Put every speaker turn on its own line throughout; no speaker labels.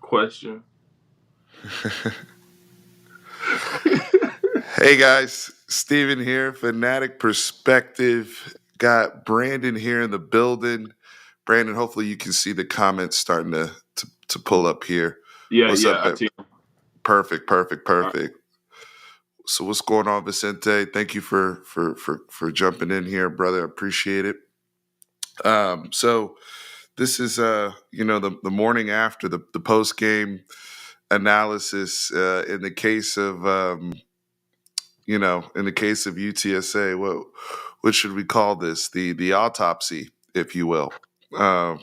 question.
Hey guys, Steven here, Fanatic Perspective. Got Brandon here in the building. Brandon, hopefully you can see the comments starting to pull up here.
Yeah,
What's
yeah,
up,
I
man?
see.
Perfect, perfect,
All right.
perfect. So what's going on, Vicente? Thank you for jumping in here, brother. Appreciate it. So this is the morning after the post game analysis. In the case of in the case of UTSA, what should we call this? The autopsy, if you will. Um,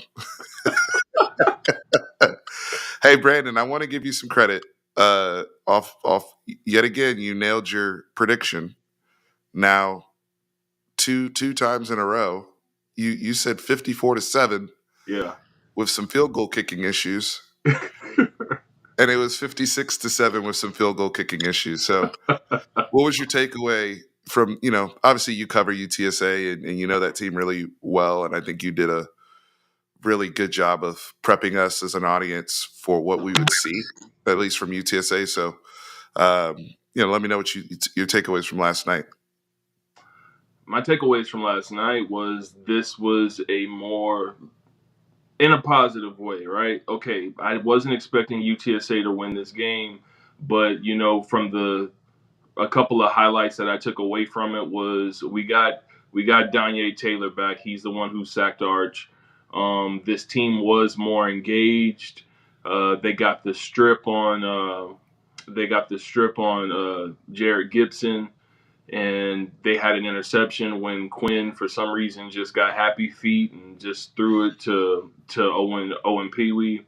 hey, Brandon, I want to give you some credit. Off yet again, you nailed your prediction. Now, two times in a row, you said 54-7
Yeah.
with some field goal kicking issues, and it was 56-7 with some field goal kicking issues. So, what was your takeaway from, obviously you cover UTSA and you know that team really well. And I think you did a really good job of prepping us as an audience for what we would see, at least from UTSA. So, um, let me know what your takeaways from last night.
My takeaways from last night was this was a more in a positive way, right? Okay, I wasn't expecting UTSA to win this game, but from the a couple of highlights that I took away from it was we got Danye Taylor back. He's the one who sacked Arch. This team was more engaged. They got the strip on. Jared Gibson, and they had an interception when Quinn, for some reason, just got happy feet and just threw it to Owen Pee Wee.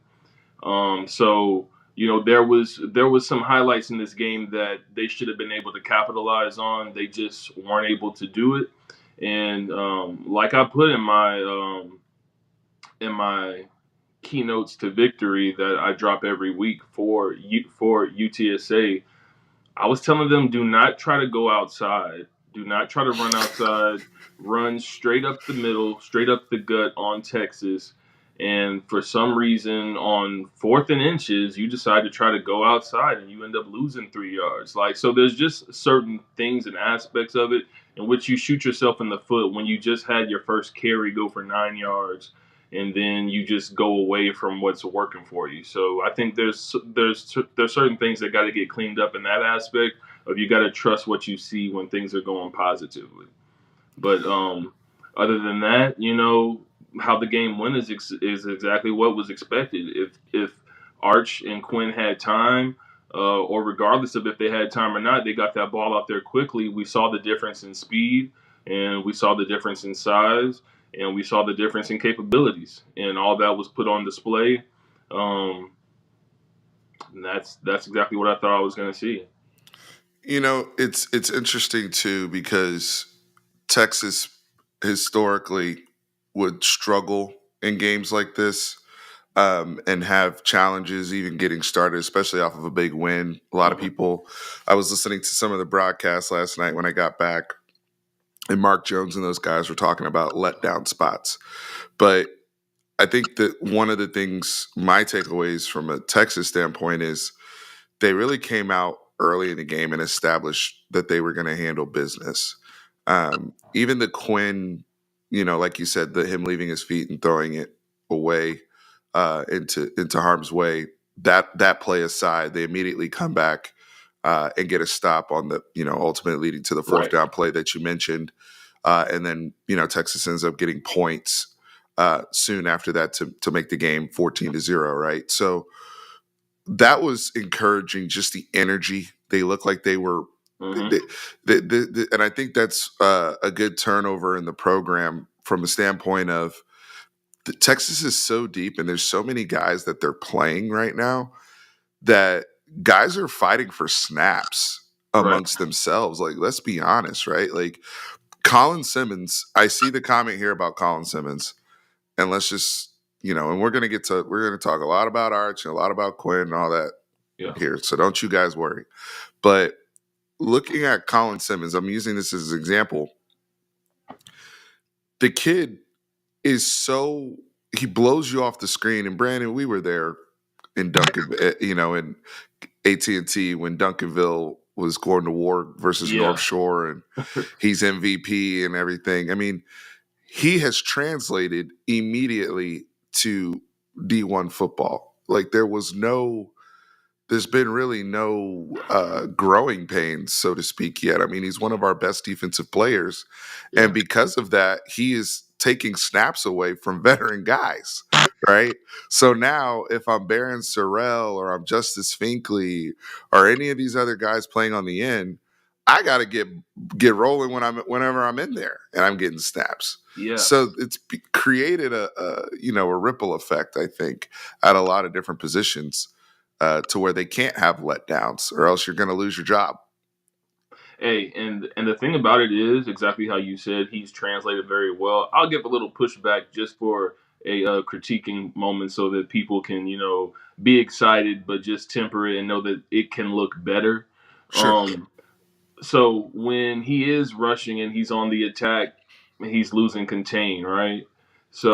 So there was some highlights in this game that they should have been able to capitalize on. They just weren't able to do it. And like I put in my keynotes to victory that I drop every week for UTSA, I was telling them, do not try to go outside. Do not try to run outside. Run straight up the middle, straight up the gut on Texas. And for some reason, on fourth and inches, you decide to try to go outside and you end up losing 3 yards. Like, so there's just certain things and aspects of it in which you shoot yourself in the foot when you just had your first carry go for 9 yards and then you just go away from what's working for you. So I think there's certain things that got to get cleaned up in that aspect of you got to trust what you see when things are going positively. But other than that, how the game went is exactly what was expected. If Arch and Quinn had time, or regardless of if they had time or not, they got that ball out there quickly. We saw the difference in speed, and we saw the difference in size, and we saw the difference in capabilities, and all that was put on display. Um, and that's exactly what I thought I was going to see.
It's interesting too because Texas historically would struggle in games like this, and have challenges even getting started, especially off of a big win. A lot of
Mhm.
people, I was listening to some of the broadcasts last night when I got back, and Mark Jones and those guys were talking about letdown spots. But I think that one of the things, my takeaways from a Texas standpoint, is they really came out early in the game and established that they were going to handle business. Even the Quinn, like you said, him leaving his feet and throwing it away into harm's way. That play aside, they immediately come back and get a stop on the ultimately leading to the fourth
Right.
down play that you mentioned, and then Texas ends up getting points soon after that to make the game 14-0. Right, so that was encouraging. Just the energy, they looked like they were.
Hmm.
And I think that's a good turnover in the program from a standpoint of Texas is so deep and there's so many guys that they're playing right now that guys are fighting for snaps
Right.
amongst themselves. Like, let's be honest, right? Like Colin Simmons, I see the comment here about Colin Simmons, and let's just, and we're gonna talk a lot about Arch and a lot about Quinn and all that
Yeah.
here. So don't you guys worry. But looking at Colin Simmons, I'm using this as an example. The kid is so, he blows you off the screen. And Brandon, we were there in Duncan, in AT&T when Duncanville was going to war versus North
Yeah,
Shore, and he's MVP and everything. I mean, he has translated immediately to D1 football. Like there's been really no growing pains, so to speak, yet. I mean, he's one of our best defensive players. And
yeah,
because of that, he is taking snaps away from veteran guys, right? So now, if I'm Baron Sorrell or I'm Justice Finkley or any of these other guys playing on the end, I got to get rolling whenever I'm in there and I'm getting snaps.
yeah.
So it's created a ripple effect, I think, at a lot of different positions to where they can't have letdowns, or else you're going to lose your job.
Hey, and the thing about it is exactly how you said, he's translated very well. I'll give a little pushback just for a critiquing moment so that people can, be excited, but just temper it and know that it can look better.
Sure,
Um, so when he is rushing and he's on the attack, he's losing contain, right?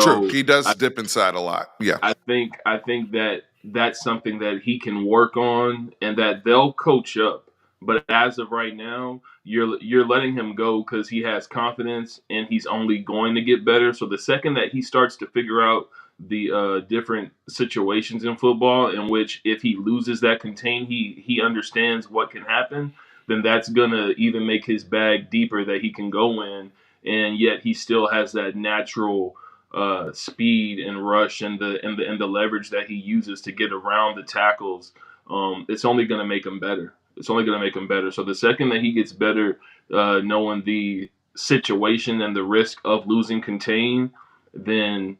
true.
So
He does dip inside a lot. Yeah,
I think that that's something that he can work on and that they'll coach up. But as of right now, you're letting him go because he has confidence and he's only going to get better. So the second that he starts to figure out the different situations in football in which if he loses that contain, he understands what can happen. Then that's gonna even make his bag deeper that he can go in, and yet he still has that natural speed and rush and the leverage that he uses to get around the tackles. It's only going to make him better. It's only going to make him better. So the second that he gets better, knowing the situation and the risk of losing contain, then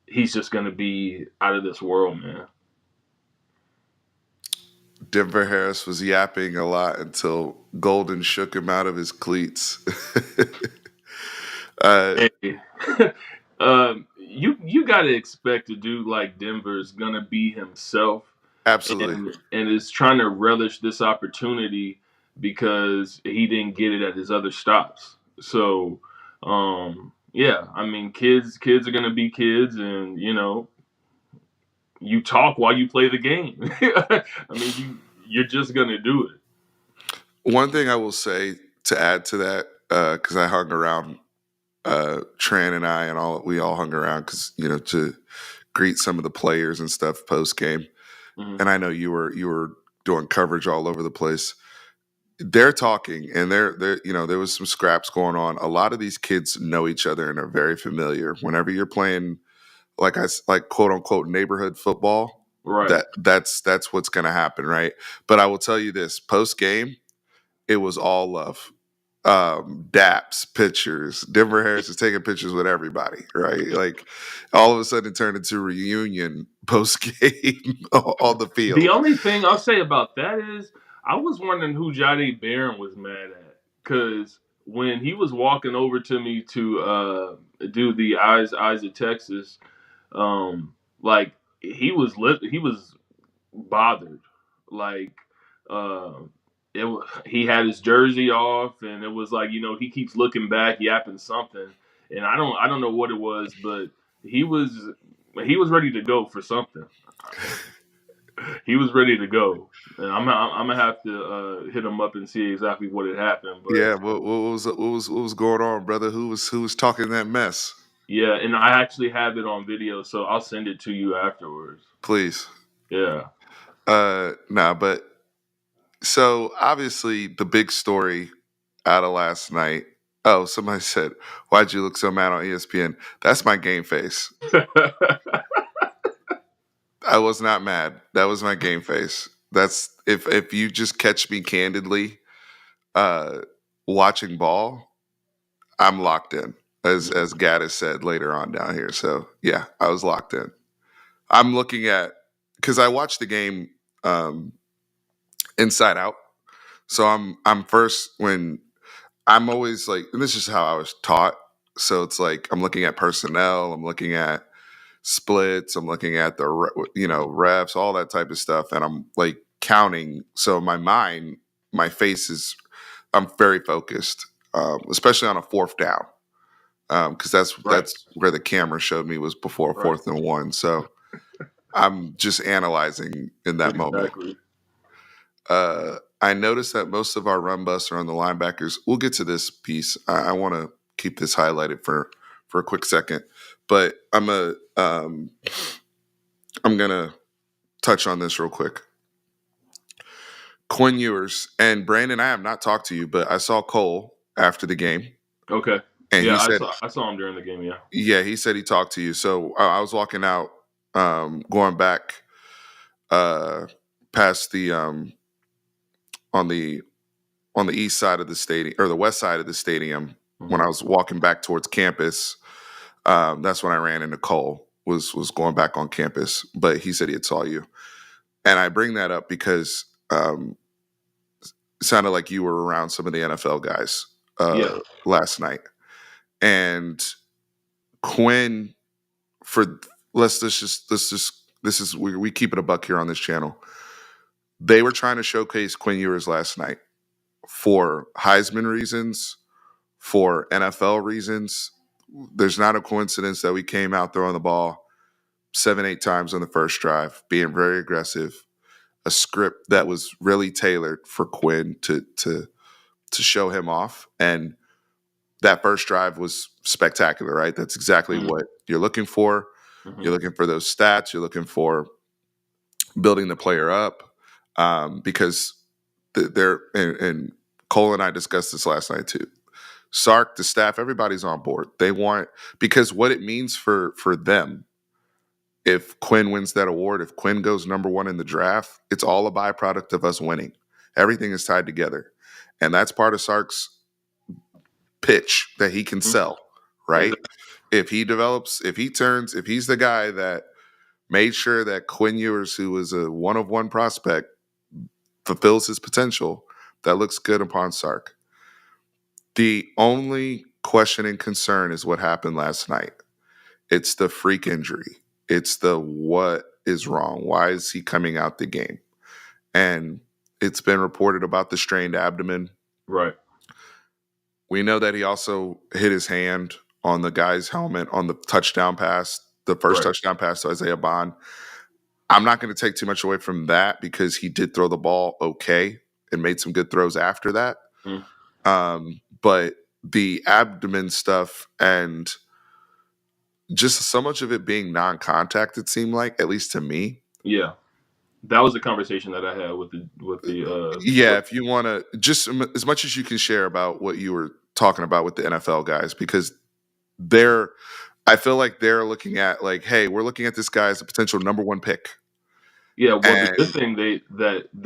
he's just going to be out of this world, man.
Denver Harris was yapping a lot until Golden shook him out of his cleats. uh,
Hey, you got to expect a dude like Denver is going to be himself
Absolutely.
and is trying to relish this opportunity because he didn't get it at his other stops. So, yeah, I mean, kids are gonna be kids, and you talk while you play the game. I mean, you're just gonna do it.
One thing I will say to add to that, because I hung around Tran and I and we all hung around because to greet some of the players and stuff post game.
Hmm.
And I know you were doing coverage all over the place. They're talking, and there was some scraps going on. A lot of these kids know each other and are very familiar. Whenever you're playing, like quote unquote neighborhood football,
Right.
that's what's going to happen, right? But I will tell you this: post game, it was all love. Daps, pictures. Denver Harris is taking pictures with everybody, right? Like all of a sudden it turned into a reunion post game on the
The
field.
only thing I'll say about that is I was wondering who Jade Barron was mad at because when he was walking over to me to do the eyes of Texas, like he was bothered, like uh, he had his jersey off, and it was like he keeps looking back, yapping something, and I don't know what it was, but he was he was ready to go for something. He was ready to go, and I'm gonna have to hit him up and see exactly what had happened, but.
Yeah, what was going on, brother? Who was talking that mess?
Yeah, and I actually have it on video, so I'll send it to you afterwards.
Please.
Yeah.
Nah, but so obviously the big story out of last night. Oh, somebody said, "Why'd you look so mad on ESPN?" That's my game face. I was not mad. That was my game face. That's if you just catch me candidly uh watching ball, I'm locked in. As Gaddis said later on down here. So yeah, I was locked in. I'm looking at because I watched the game um inside out. So I'm first when I'm always like, and this is how I was taught. So it's like I'm looking at personnel, I'm looking at splits, I'm looking at the refs, all that type of stuff, and I'm like counting. So my mind, my face is, I'm very focused, especially on a fourth down, because that's
Right.
where the camera showed me was before
Right.
fourth and one. So I'm just analyzing in that moment.
Exactly.
I noticed that most of our run busts are on the linebackers. We'll get to this piece. I want to keep this highlighted for a quick second, but I'm gonna touch on this real quick. Quinn Ewers and Brandon, I have not talked to you, but I saw Cole after the game,
Okay.
and
Yeah,
he said,
I saw him during the game. Yeah.
yeah, he said he talked to you. So I was walking out, going back past the on the on the east side of the stadium or the west side of the stadium when
Hmm.
I was walking back towards campus. That's when I ran into Cole. Was going back on campus, but he said he had saw you, and I bring that up because it sounded like you were around some of the NFL guys
Yeah.
last night, and Quinn for let's just this is we keep it a buck here on this channel. They were trying to showcase Quinn Ewers last night for Heisman reasons, for NFL reasons. There's not a coincidence that we came out throwing the ball 7, 8 times on the first drive, being very aggressive. A script that was really tailored for Quinn to show him off, and that first drive was spectacular. Right, that's exactly
Hmm.
what you're looking for.
Hmm.
You're looking for those stats. You're looking for building the player up because they're and Cole and I discussed this last night too. Sark, the staff, everybody's on board. They want because what it means for them if Quinn wins that award, if Quinn goes number one in the draft, it's all a byproduct of us winning. Everything is tied together, and that's part of Sark's pitch that he can
Hmm.
sell. Right?
Exactly.
If he develops, if he's the guy that made sure that Quinn Ewers, who was a one of one prospect, fulfills his potential, that looks good upon Sark. The only question and concern is what happened last night. It's the freak injury. It's the what is wrong? Why is he coming out the game? And it's been reported about the strained abdomen.
Right.
We know that he also hit his hand on the guy's helmet on the touchdown pass, the first
Right.
touchdown pass to Isaiah Bond. I'm not going to take too much away from that because he did throw the ball okay and made some good throws after that.
Mm.
But the abdomen stuff and just so much of it being non-contact, it seemed like, at least to me.
Yeah. That was the conversation that I had with the
Yeah, if you want to, just as much as you can share about what you were talking about with the NFL guys, because they're, I feel like they're looking at like, hey, we're looking at this guy as a potential number one pick.
Yeah, well, the good
And
thing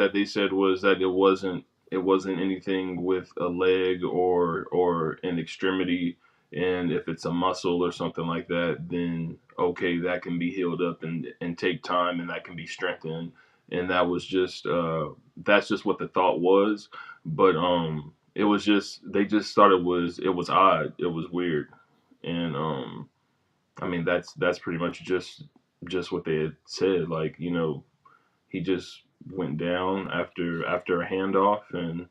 that they said was that it wasn't anything with a leg or an extremity, and if it's a muscle or something like that, then okay, that can be healed up and take time, and that can be strengthened, and that was just that's just what the thought was, but it was just they just thought it was odd, it was weird, and I mean that's pretty much just what they had said, like he just went down after a handoff, and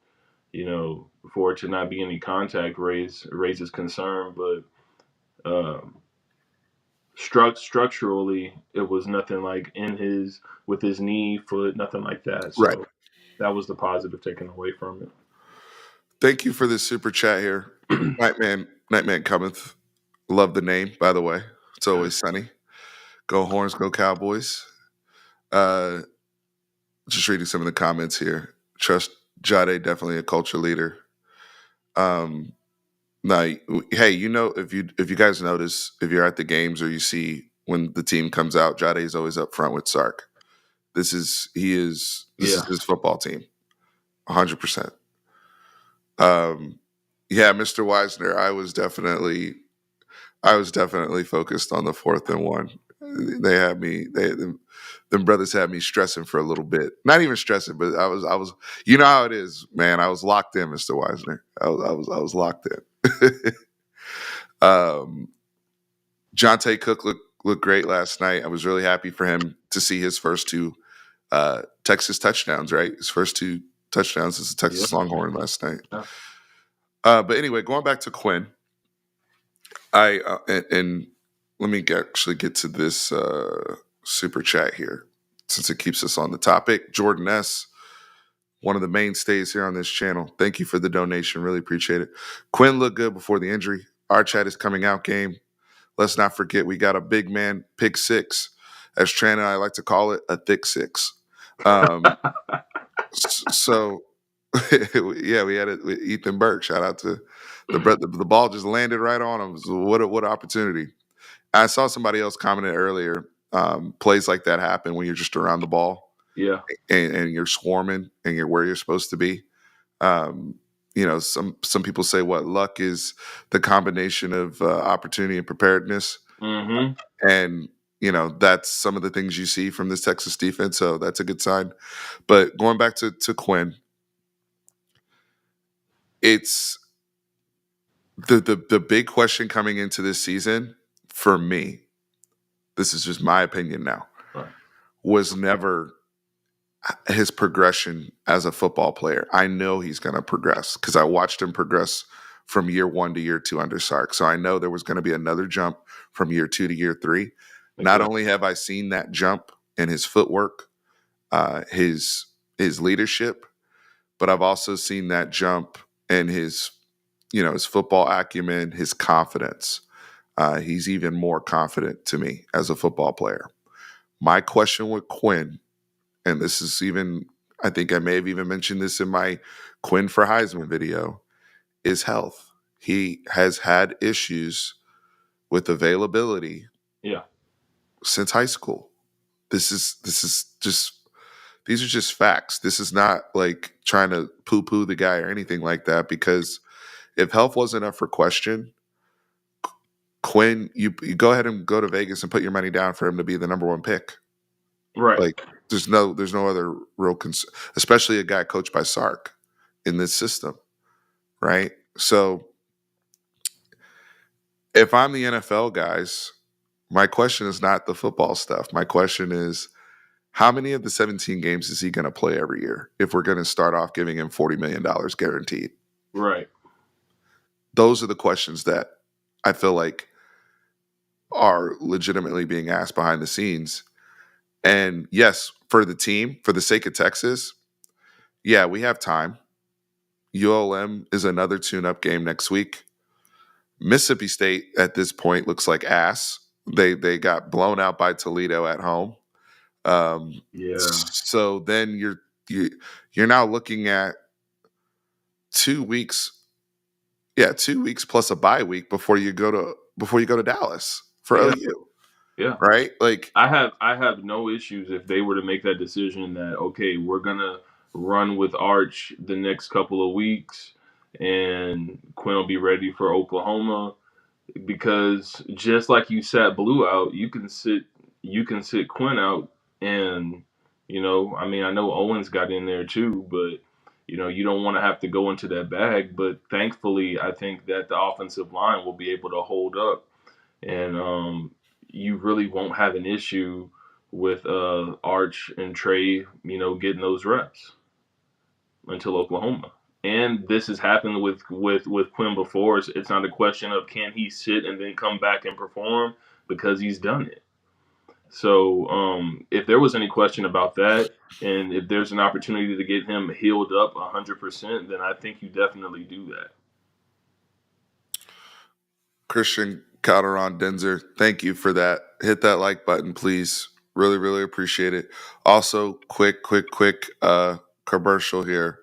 for it to not be any contact raises concern, but um, structurally it was nothing like in his with his knee, foot, nothing like that.
right.
So that was the positive taken away from
Thank you for this super chat here.
it.
Nightman cometh. Love the name, by the way. It's always sunny. Go Horns, go Cowboys. Uh, just reading some of the comments here. Trust Jade, definitely a culture leader. Um, now, hey, if you guys notice, if you're at the games or you see when the team comes out, Jade is always up front with Sark. This is
Yeah,
his football team, 100%. Yeah, Mr. Wisner, I was definitely focused on the 4th and 1. They had me. Them brothers had me stressing for a little bit. Not even stressing, but I was. You know how it is, man. I was locked in, Mr. Wisner. I was locked in. Jonte Cook looked great last night. I was really happy for him to see his first two Texas touchdowns. Right, his first two touchdowns as a
yeah,
Texas Longhorn last night.
yeah.
But anyway, going back to Quinn, I and let me actually get to this super chat here since it keeps us on the topic. Jordan S., one of the mainstays here on this channel. Thank you for the donation. Really appreciate it. Quinn looked good before the injury. Our chat is coming out game. Let's not forget we got a big man pick six. As Tran and I like to call it, a thick six. So, yeah, we had it with Ethan Burke. Shout out to the ball just landed right on him. So what an opportunity. I saw somebody else commented earlier. Plays like that happen when you're just around the ball
Yeah.
and you're swarming and you're where you're supposed to be. Some people say what luck is the combination of opportunity and preparedness,
Mm-hmm.
and that's some of the things you see from this Texas defense. So that's a good sign. But going back to Quinn, it's the big question coming into this season for me. This is just my opinion now.
Right.
Was never his progression as a football player. I know he's going to progress because I watched him progress from year 1 to year 2 under Sark. So I know there was going to be another jump from year 2 to year 3. Exactly. Not only have I seen that jump in his footwork, his leadership, but I've also seen that jump in his football acumen, his confidence. He's even more confident to me as a football player. My question with Quinn, and this is even, I think I may have even mentioned this in my Quinn for Heisman video, is health. He has had issues with availability since high school. This is just, these are just facts. This is not like trying to poo-poo the guy or anything like that, because if health wasn't up for question, Quinn, you go ahead and go to Vegas and put your money down for him to be the number 1 pick.
Right.
Like there's no other real especially a guy coached by Sark in this system, right? So if I'm the NFL guys, my question is not the football stuff. My question is, how many of the 17 games is he going to play every year if we're going to start off giving him $40 million guaranteed?
Right.
Those are the questions that I feel like are legitimately being asked behind the scenes. And yes, for the team, for the sake of Texas, yeah, we have time. ULM is another tune-up game next week. Mississippi State at this point looks like ass. They got blown out by Toledo at home. So then you're now looking at 2 weeks. Yeah, 2 weeks plus a bye week before you go to Dallas for OU.
Yeah.
Right? Like
I have no issues if they were to make that decision that, okay, we're gonna run with Arch the next couple of weeks and Quinn will be ready for Oklahoma, because just like you sat Blue out, you can sit Quinn out. And I mean, I know Owens got in there too, but you don't want to have to go into that bag. But thankfully, I think that the offensive line will be able to hold up, and you really won't have an issue with Arch and Trey, getting those reps until Oklahoma. And this has happened with Quinn before. It's not a question of can he sit and then come back and perform, because he's done it. So if there was any question about that, and if there's an opportunity to get him healed up 100%, then I think you definitely do that.
Christian Calderon Denzer, thank you for that. Hit that like button, please. Really, really appreciate it. Also, quick commercial here.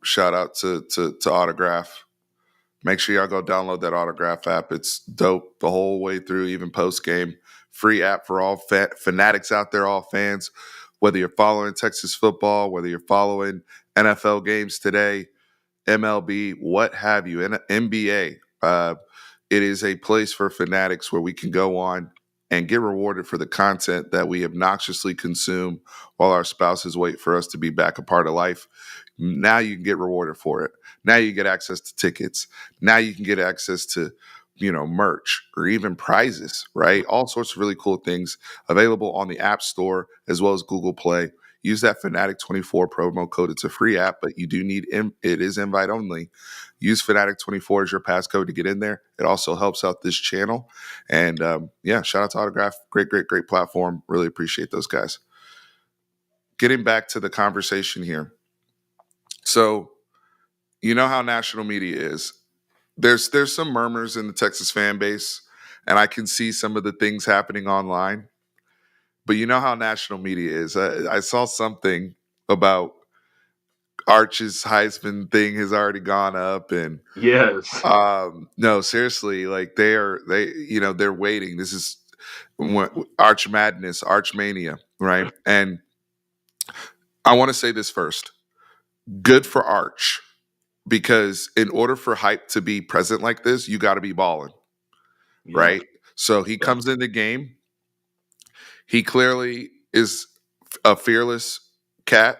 Shout out to Autograph. Make sure y'all go download that Autograph app. It's dope the whole way through, even post game. Free app for all fanatics out there, all fans. Whether you're following Texas football, whether you're following NFL games today, MLB, what have you, NBA. It is a place for fanatics where we can go on and get rewarded for the content that we obnoxiously consume while our spouses wait for us to be back a part of life. Now you can get rewarded for it. Now you get access to tickets. Now you can get access to, merch or even prizes, right? All sorts of really cool things available on the App Store as well as Google Play. use that Fanatic24 promo code. It's a free app, but you do need it is invite only. Use Fanatic24 as your passcode to get in there. It also helps out this channel. And shout out to Autograph. Great platform. Really appreciate those guys. Getting back to the conversation here. So, you know how national media is. There's some murmurs in the Texas fan base, and I can see some of the things happening online. But you know how national media is. I saw something about Arch's Heisman thing has already gone up, and
Yes.
no, seriously, like they're waiting. This is Arch Madness, Arch Mania, right? And I want to say this first. Good for Arch, because in order for hype to be present like this, you got to be balling,
Yeah.
right? So he comes in the game. He clearly is a fearless cat,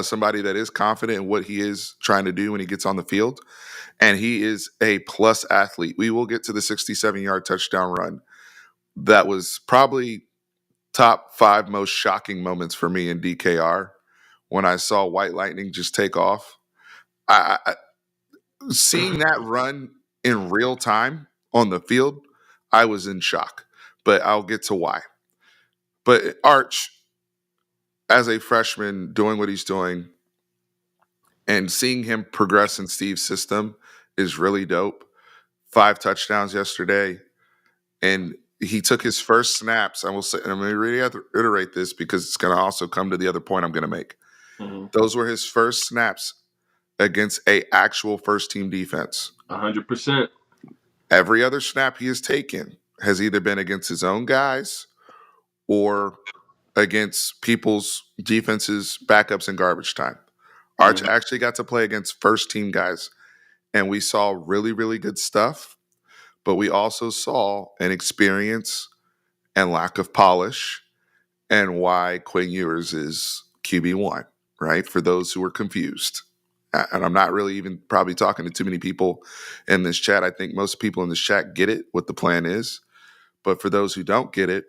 somebody that is confident in what he is trying to do when he gets on the field. And he is a plus athlete. We will get to the 67-yard touchdown run. That was probably top 5 most shocking moments for me in DKR when I saw White Lightning just take off. Seeing that run in real time on the field, I was in shock. But I'll get to why. But Arch, as a freshman, doing what he's doing and seeing him progress in Steve's system is really dope. 5 touchdowns yesterday. And he took his first snaps. I will say, and I'm going to reiterate this because it's going to also come to the other point I'm going to make.
Mm-hmm.
Those were his first snaps against a actual first team defense.
100%.
Every other snap he has taken has either been against his own guys or against people's defenses, backups, in garbage time. Arch actually got to play against first team guys, and we saw really, really good stuff. But we also saw an experience and lack of polish, and why Quinn Ewers is QB1, right? For those who are confused. And I'm not really even probably talking to too many people in this chat. I think most people in this chat get it, what the plan is. But for those who don't get it,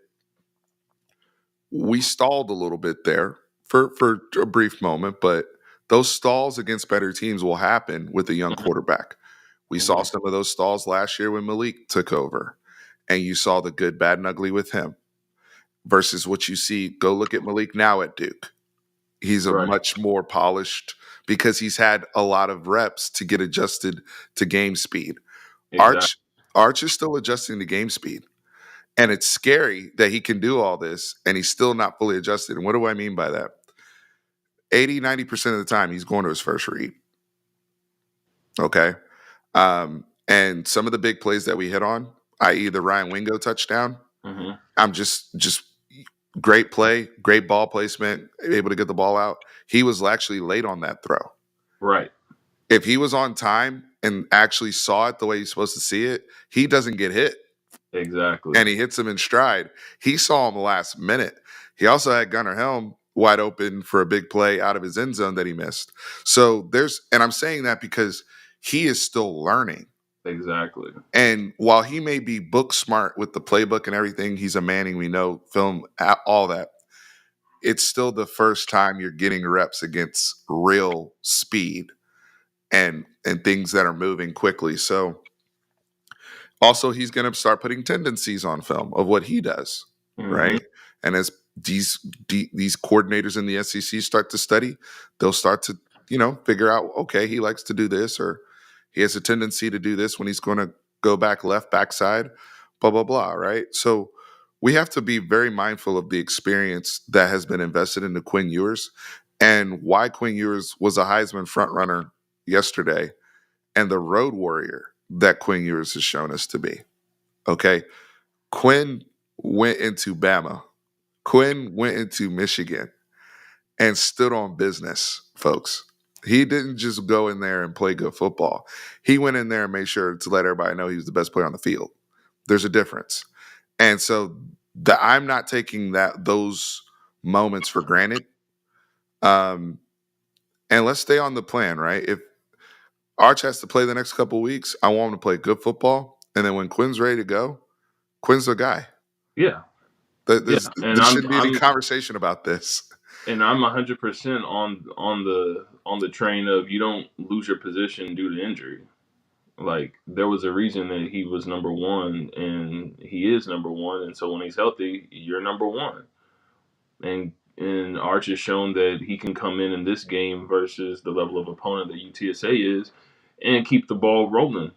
we stalled a little bit there for a brief moment, but those stalls against better teams will happen with a young quarterback. We saw some of those stalls last year when Malik took over, and you saw the good, bad, and ugly with him versus what you see. Go look at Malik now at Duke. He's a much more polished because he's had a lot of reps to get adjusted to game speed.
Exactly.
Arch is still adjusting to game speed. And it's scary that he can do all this and he's still not fully adjusted. And what do I mean by that? 80-90% of the time, he's going to his first read. Okay. And some of the big plays that we hit on, i.e. the Ryan Wingo touchdown, I'm just great play, great ball placement, able to get the ball out. He was actually late on that throw.
Right.
If he was on time and actually saw it the way he's supposed to see it, he doesn't get hit.
Exactly.
And he hits him in stride. He saw him last minute. He also had Gunnar Helm wide open for a big play out of his end zone that he missed. So and I'm saying that because he is still learning.
Exactly.
And while he may be book smart with the playbook and everything, he's a Manning, we know, film, all that. It's still the first time you're getting reps against real speed and things that are moving quickly. So also, he's going to start putting tendencies on film of what he does, right? And as these coordinators in the SEC start to study, they'll start to, figure out, okay, he likes to do this, or he has a tendency to do this when he's going to go back left, backside, blah, blah, blah, right? So we have to be very mindful of the experience that has been invested into Quinn Ewers and why Quinn Ewers was a Heisman frontrunner yesterday and the road warrior that Quinn Ewers has shown us to be. Okay. Quinn went into Bama. Quinn went into Michigan and stood on business, folks. He didn't just go in there and play good football. He went in there and made sure to let everybody know he was the best player on the field. There's a difference. And so I'm not taking those moments for granted. And let's stay on the plan, right? If Arch has to play the next couple of weeks, I want him to play good football. And then when Quinn's ready to go, Quinn's the guy.
Yeah.
There shouldn't be any conversation about this.
And I'm 100% on the train of you don't lose your position due to injury. Like there was a reason that he was number one, and he is number one. And so when he's healthy, you're number one. And Arch has shown that he can come in this game versus the level of opponent that UTSA is, and keep the ball rolling.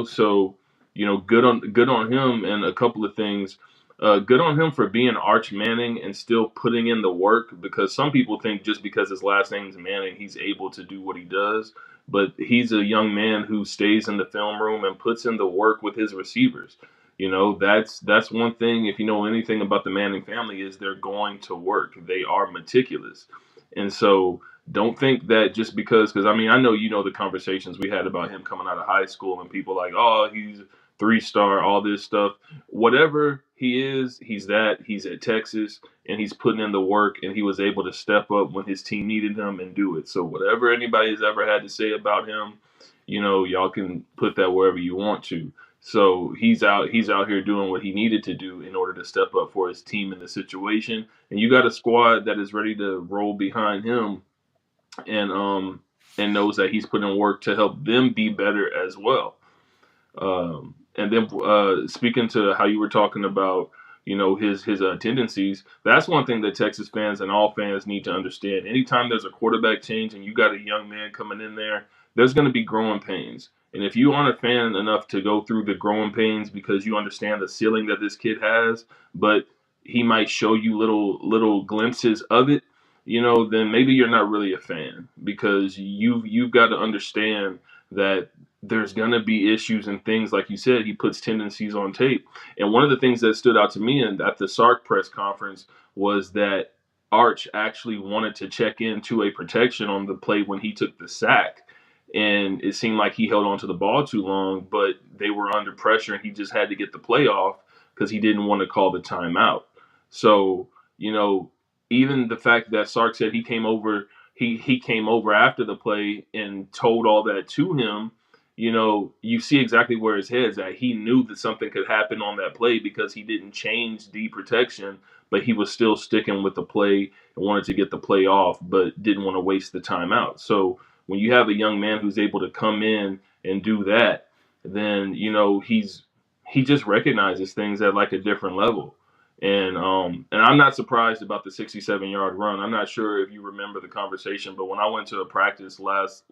So good on him, and a couple of things. Good on him for being Arch Manning and still putting in the work, because some people think just because his last name is Manning, he's able to do what he does. But he's a young man who stays in the film room and puts in the work with his receivers. That's one thing. If you know anything about the Manning family, is they're going to work. They are meticulous, and so don't think that just because I mean I know the conversations we had about him coming out of high school, and people like, oh, he's 3-star, all this stuff. Whatever he is, he's that. He's at Texas, and he's putting in the work, and he was able to step up when his team needed him and do it. So whatever anybody's ever had to say about him, y'all can put that wherever you want to. So he's out here doing what he needed to do in order to step up for his team in the situation. And you got a squad that is ready to roll behind him, and knows that he's putting in work to help them be better as well. And then speaking to how you were talking about, his tendencies, that's one thing that Texas fans and all fans need to understand. Anytime there's a quarterback change and you got a young man coming in there, there's going to be growing pains. And if you aren't a fan enough to go through the growing pains because you understand the ceiling that this kid has, but he might show you little glimpses of it, then maybe you're not really a fan, because you've got to understand that there's going to be issues and things. Like you said, he puts tendencies on tape. And one of the things that stood out to me at the Sark press conference was that Arch actually wanted to check into a protection on the play when he took the sack. And it seemed like he held on to the ball too long, but they were under pressure and he just had to get the play off because he didn't want to call the timeout. So, even the fact that Sark said he came over after the play and told all that to him, you see exactly where his head's at. He knew that something could happen on that play because he didn't change the protection, but he was still sticking with the play and wanted to get the play off, but didn't want to waste the timeout. So when you have a young man who's able to come in and do that, then he just recognizes things at like a different level. And I'm not surprised about the 67-yard run. I'm not sure if you remember the conversation, but when I went to a practice last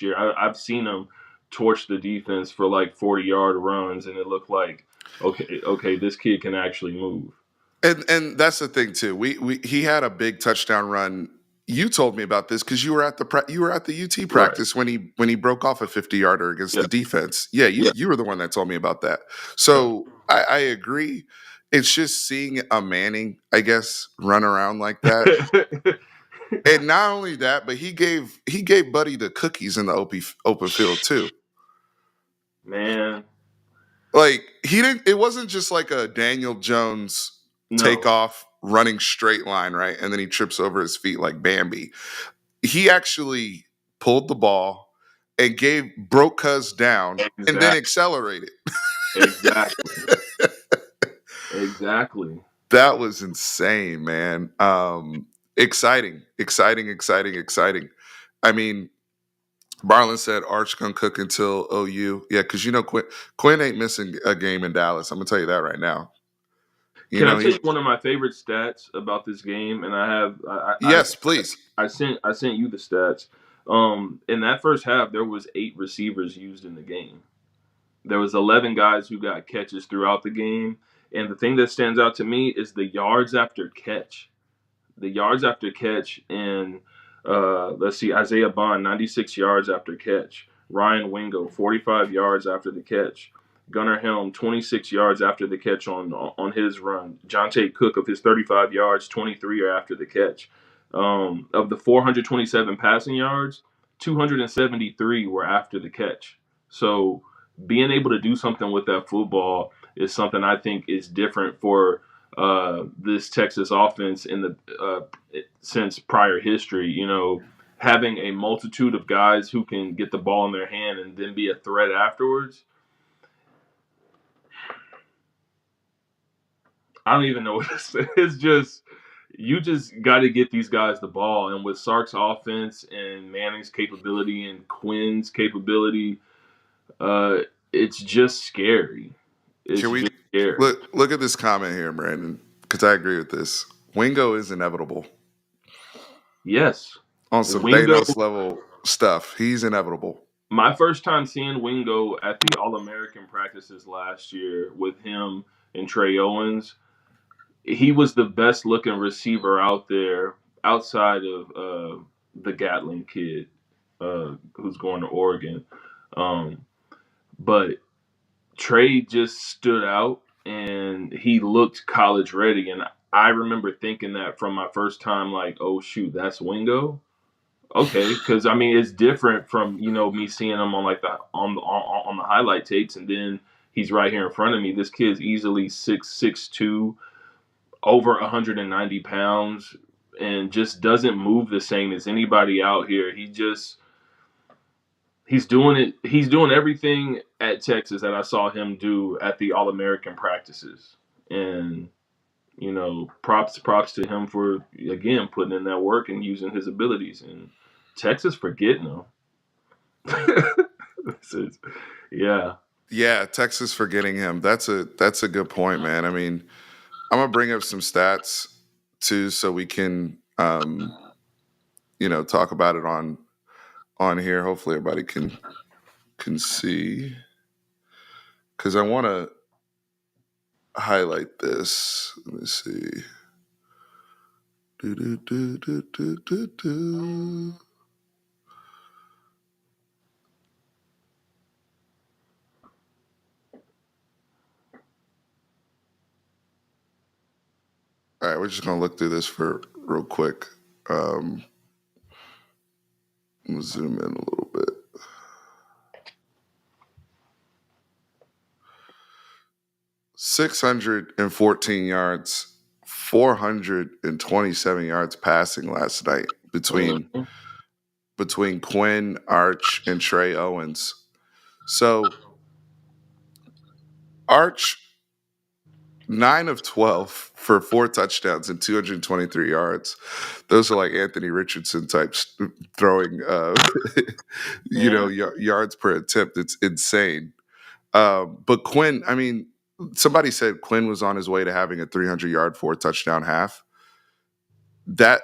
year, I've seen him torch the defense for like 40-yard runs, and it looked like, okay, this kid can actually move.
And that's the thing too. He had a big touchdown run. You told me about this because you were at the UT
Right.
practice when he broke off a 50-yarder against
Yeah.
the defense. Yeah,
Yeah.
you were the one that told me about that.
Yeah.
So I agree. It's just seeing a Manning, I guess, run around like that. And not only that, but he gave Buddy the cookies in the open field too.
Man,
Like he didn't. It wasn't just like a Daniel Jones
no.
takeoff running straight line, right? And then he trips over his feet like Bambi. He actually pulled the ball and broke Cuz down and then
Exactly.
accelerated.
Exactly. Exactly.
That was insane, man. Exciting, exciting, exciting, exciting. I mean, Barlin said Arch gonna cook until OU. Yeah, because Quinn ain't missing a game in Dallas. I'm gonna tell you that right now. You
Can I
know
tell
he.
you one of my favorite stats about this game? And
Yes, please.
I sent you the stats. In that first half, there was 8 receivers used in the game. There was 11 guys who got catches throughout the game, and the thing that stands out to me is the yards after catch. The yards after catch, and let's see, Isaiah Bond, 96 yards after catch. Ryan Wingo, 45 yards after the catch. Gunnar Helm, 26 yards after the catch on his run. Jonte Cook, of his 35 yards, 23 are after the catch. Of the 427 passing yards, 273 were after the catch. So being able to do something with that football is something I think is different for this Texas offense in the since prior history. Having a multitude of guys who can get the ball in their hand and then be a threat afterwards. I don't even know what to say. It's just, You just got to get these guys the ball, and with Sark's offense and Manning's capability and Quinn's capability, uh, it's just scary. It's
Can we
just scary.
look at this comment here, Brandon? Because I agree with this. Wingo is inevitable
Yes,
on some
Wingo.
Thanos level stuff. He's inevitable.
My first time seeing Wingo at the All American practices last year with him and Trey Owens, he was the best looking receiver out there outside of the Gatling kid who's going to Oregon. Um, but Trey just stood out and he looked college ready. And I remember thinking that from my first time, like, oh, shoot, that's Wingo. Okay, because I mean it's different from me seeing him on like the highlight tapes, and then he's right here in front of me. This kid's easily 6'2", over 190 pounds, and just doesn't move the same as anybody out here. He's doing it. He's doing everything at Texas that I saw him do at the All American practices, and props to him for again putting in that work and using his abilities. And Texas forgetting him. Yeah,
Yeah, Texas forgetting him. That's a good point, man. I mean, I'm gonna bring up some stats too, so we can talk about it on here. Hopefully, everybody can see because I want to highlight this. Let me see. Do, do, do, do, do, do, do. All right, we're just gonna look through this for real quick. We'll zoom in a little bit. 614 yards, 427 yards passing last night
Mhm.
between Quinn, Arch, and Trey Owens. So Arch 9 of 12 for 4 touchdowns and 223 yards. Those are like Anthony Richardson types throwing,
Yeah,
yards per attempt. It's insane. But Quinn, I mean, somebody said Quinn was on his way to having a 300-yard, 4 touchdown half.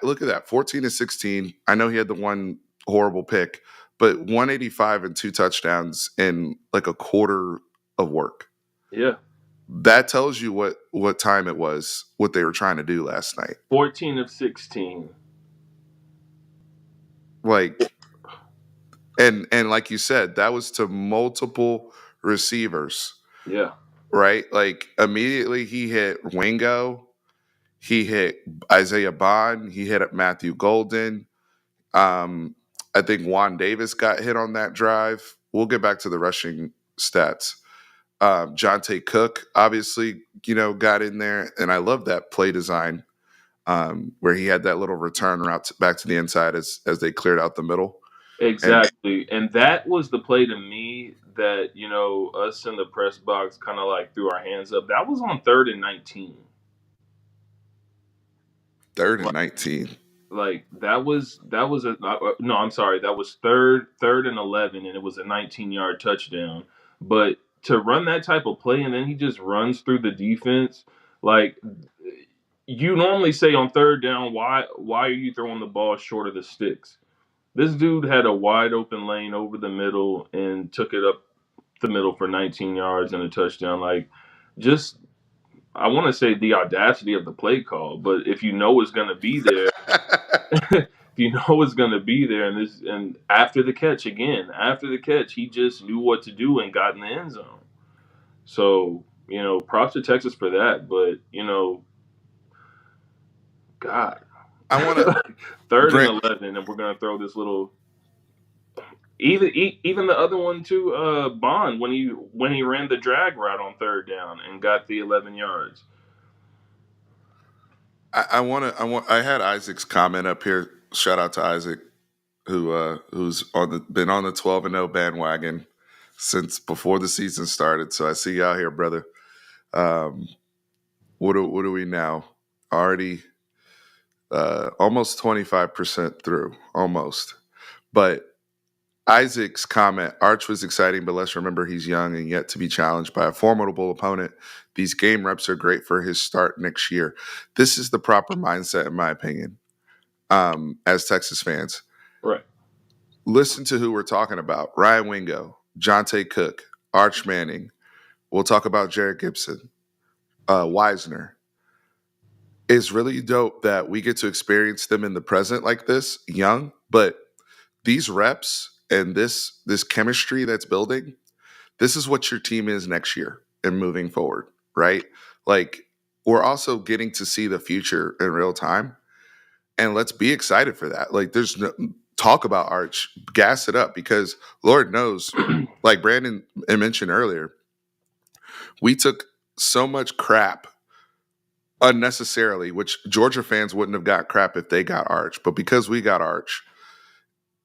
Look at that, 14 to 16. I know he had the one horrible pick, but 185 and 2 touchdowns in like a quarter of work.
yeah.
That tells you what time it was, what they were trying to do last night.
14 of 16.
Like, and like you said, that was to multiple receivers,
Yeah,
right? Like immediately he hit Wingo, he hit Isaiah Bond, he hit Matthew Golden. I think Juan Davis got hit on that drive. We'll get back to the rushing stats. Jonte Cook obviously, got in there, and I love that play design where he had that little return route back to the inside as they cleared out the middle. And
exactly. And that was the play to me that us in the press box kind of like threw our hands up. That was on 3rd and 19.
third and 19.
Like that was a no, I'm sorry, that was third and 11, and it was a 19-yard touchdown. But to run that type of play and then he just runs through the defense, like you normally say on third down, why are you throwing the ball short of the sticks? This dude had a wide open lane over the middle and took it up the middle for 19 yards and a touchdown. Like, just I want to say the audacity of the play call, but if you know it's going to be there, if you know it's going to be there, and after the catch again, after the catch, he just knew what to do and got in the end zone. So props to Texas for that. But God,
I want to
third and
bring.
11, and we're going to throw this little. Even the other one too, Bond when he ran the drag route on third down and got the 11 yards.
I want to. I had Isaac's comment up here. Shout out to Isaac, who's been on the 12-0 bandwagon since before the season started. So I see you out here, brother. What do we now? Already almost 25% through, almost. But Isaac's comment, Arch was exciting, but let's remember he's young and yet to be challenged by a formidable opponent. These game reps are great for his start next year. This is the proper mindset, in my opinion, as Texas fans.
Right.
Listen to who we're talking about. Ryan Wingo, Jonte Cook, Arch Manning. We'll talk about Jared Gibson, Wisner. It's really dope that we get to experience them in the present like this, young, but these reps and this chemistry that's building, this is what your team is next year and moving forward, right? Like we're also getting to see the future in real time, and let's be excited for that. Like there's no talk about Arch, gas it up because Lord knows, like Brandon mentioned earlier, we took so much crap unnecessarily, which Georgia fans wouldn't have got crap if they got Arch, but because we got Arch,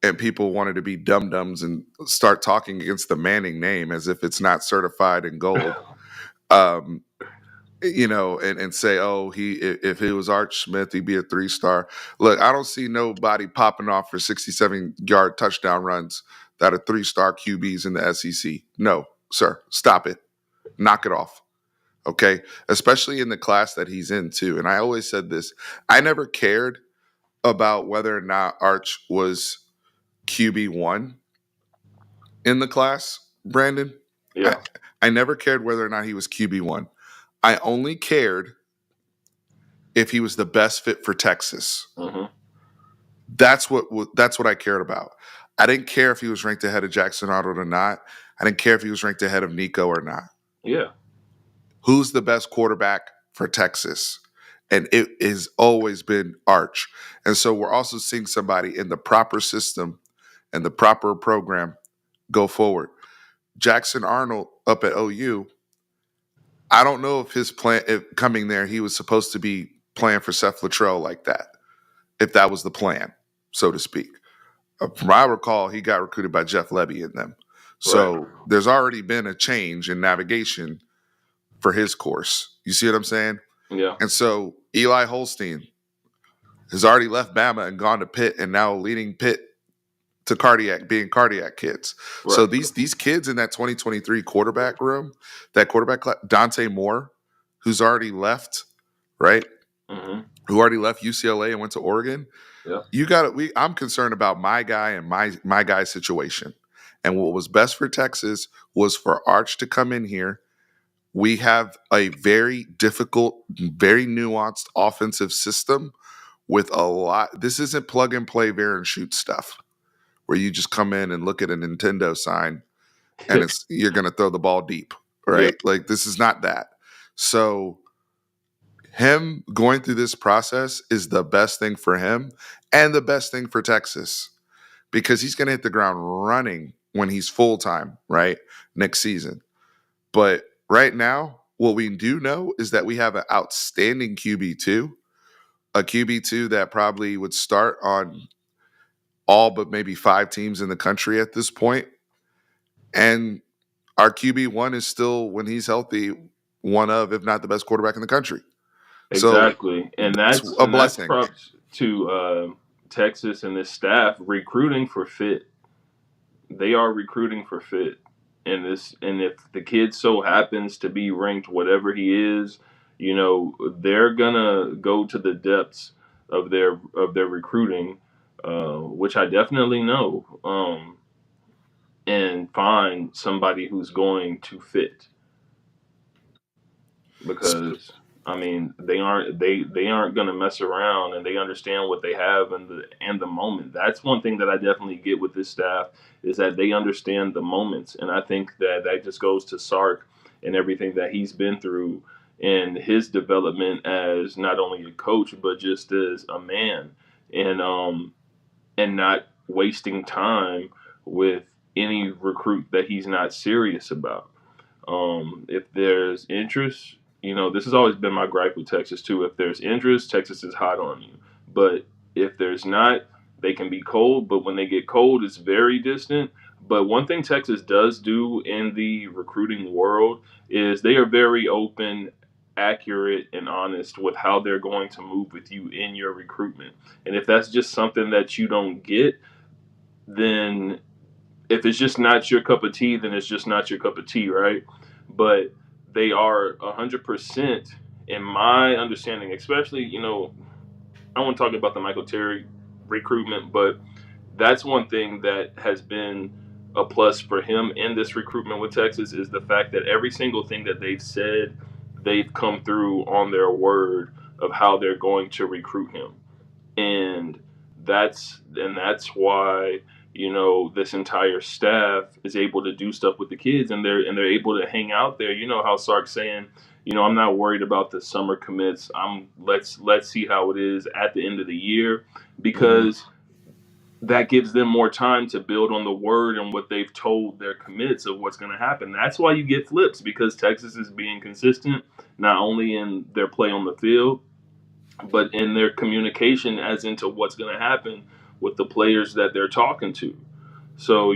and people wanted to be dum dums and start talking against the Manning name as if it's not certified in gold. Um, and say, oh, if it was Arch Smith, he'd be a 3-star. Look, I don't see nobody popping off for 67-yard touchdown runs that are 3-star QBs in the SEC. No, sir, stop it, knock it off. Okay, especially in the class that he's in too. And I always said this: I never cared about whether or not Arch was QB1 in the class, Brandon. I,
Yeah.
I never cared whether or not he was QB1. I only cared if he was the best fit for Texas.
Mm-hmm.
That's what I cared about. I didn't care if he was ranked ahead of Jackson Arnold or not. I didn't care if he was ranked ahead of Nico or not.
Yeah.
Who's the best quarterback for Texas? And it has always been Arch. And so we're also seeing somebody in the proper system and the proper program go forward. Jackson Arnold up at OU, I don't know if his plan if coming there, he was supposed to be playing for Seth Luttrell like that, if that was the plan, so to speak. From what I recall, he got recruited by Jeff Lebby in them.
Right.
So there's already been a change in navigation for his course. You see what I'm saying?
Yeah.
And so Eli Holstein has already left Bama and gone to Pitt and now leading Pitt to being cardiac kids. So
Right.
these kids in that 2023 quarterback room, that quarterback class, Dante Moore, who's already left, right?
Mm-hmm.
Who already left UCLA and went to Oregon.
Yeah.
I'm concerned about my guy and my guy's situation. And what was best for Texas was for Arch to come in here. We have a very difficult, very nuanced offensive system with a lot. This isn't plug and play, bear and shoot stuff where you just come in and look at a Nintendo sign and you're going to throw the ball deep,
Yeah.
right? Like this is not that. So him going through this process is the best thing for him and the best thing for Texas because he's going to hit the ground running when he's full time, right? Next season. But right now, what we do know is that we have an outstanding QB2, a QB2 that probably would start on all but maybe 5 teams in the country at this point. And our QB1 is still, when he's healthy, one of, if not the best quarterback in the country. So
Exactly. And
that's
that's
a
and that's
blessing.
props to Texas and this staff recruiting for fit. They are recruiting for fit. And if the kid so happens to be ranked whatever he is, they're gonna go to the depths of their recruiting, which I definitely know, and find somebody who's going to fit because I mean they aren't going to mess around, and they understand what they have and the moment. That's one thing that I definitely get with this staff is that they understand the moments, and I think that just goes to Sark and everything that he's been through and his development as not only a coach but just as a man, and not wasting time with any recruit that he's not serious about. If there's interest, this has always been my gripe with Texas too. If there's interest, Texas is hot on you. But if there's not, they can be cold. But when they get cold, it's very distant. But one thing Texas does do in the recruiting world is they are very open accurate and honest with how they're going to move with you in your recruitment. And if that's just something that you don't get, then if it's just not your cup of tea, then it's just not your cup of tea, right? But they are 100% in my understanding, especially, I want to talk about the Michael Terry recruitment, but that's one thing that has been a plus for him in this recruitment with Texas is the fact that every single thing that they've said, they've come through on their word of how they're going to recruit him. And that's why this entire staff is able to do stuff with the kids, and they're able to hang out there. You know how Sark's saying, I'm not worried about the summer commits. Let's see how it is at the end of the year, because that gives them more time to build on the word and what they've told their commits of what's going to happen. That's why you get flips, because Texas is being consistent, not only in their play on the field, but in their communication as into what's going to happen with the players that they're talking to. So,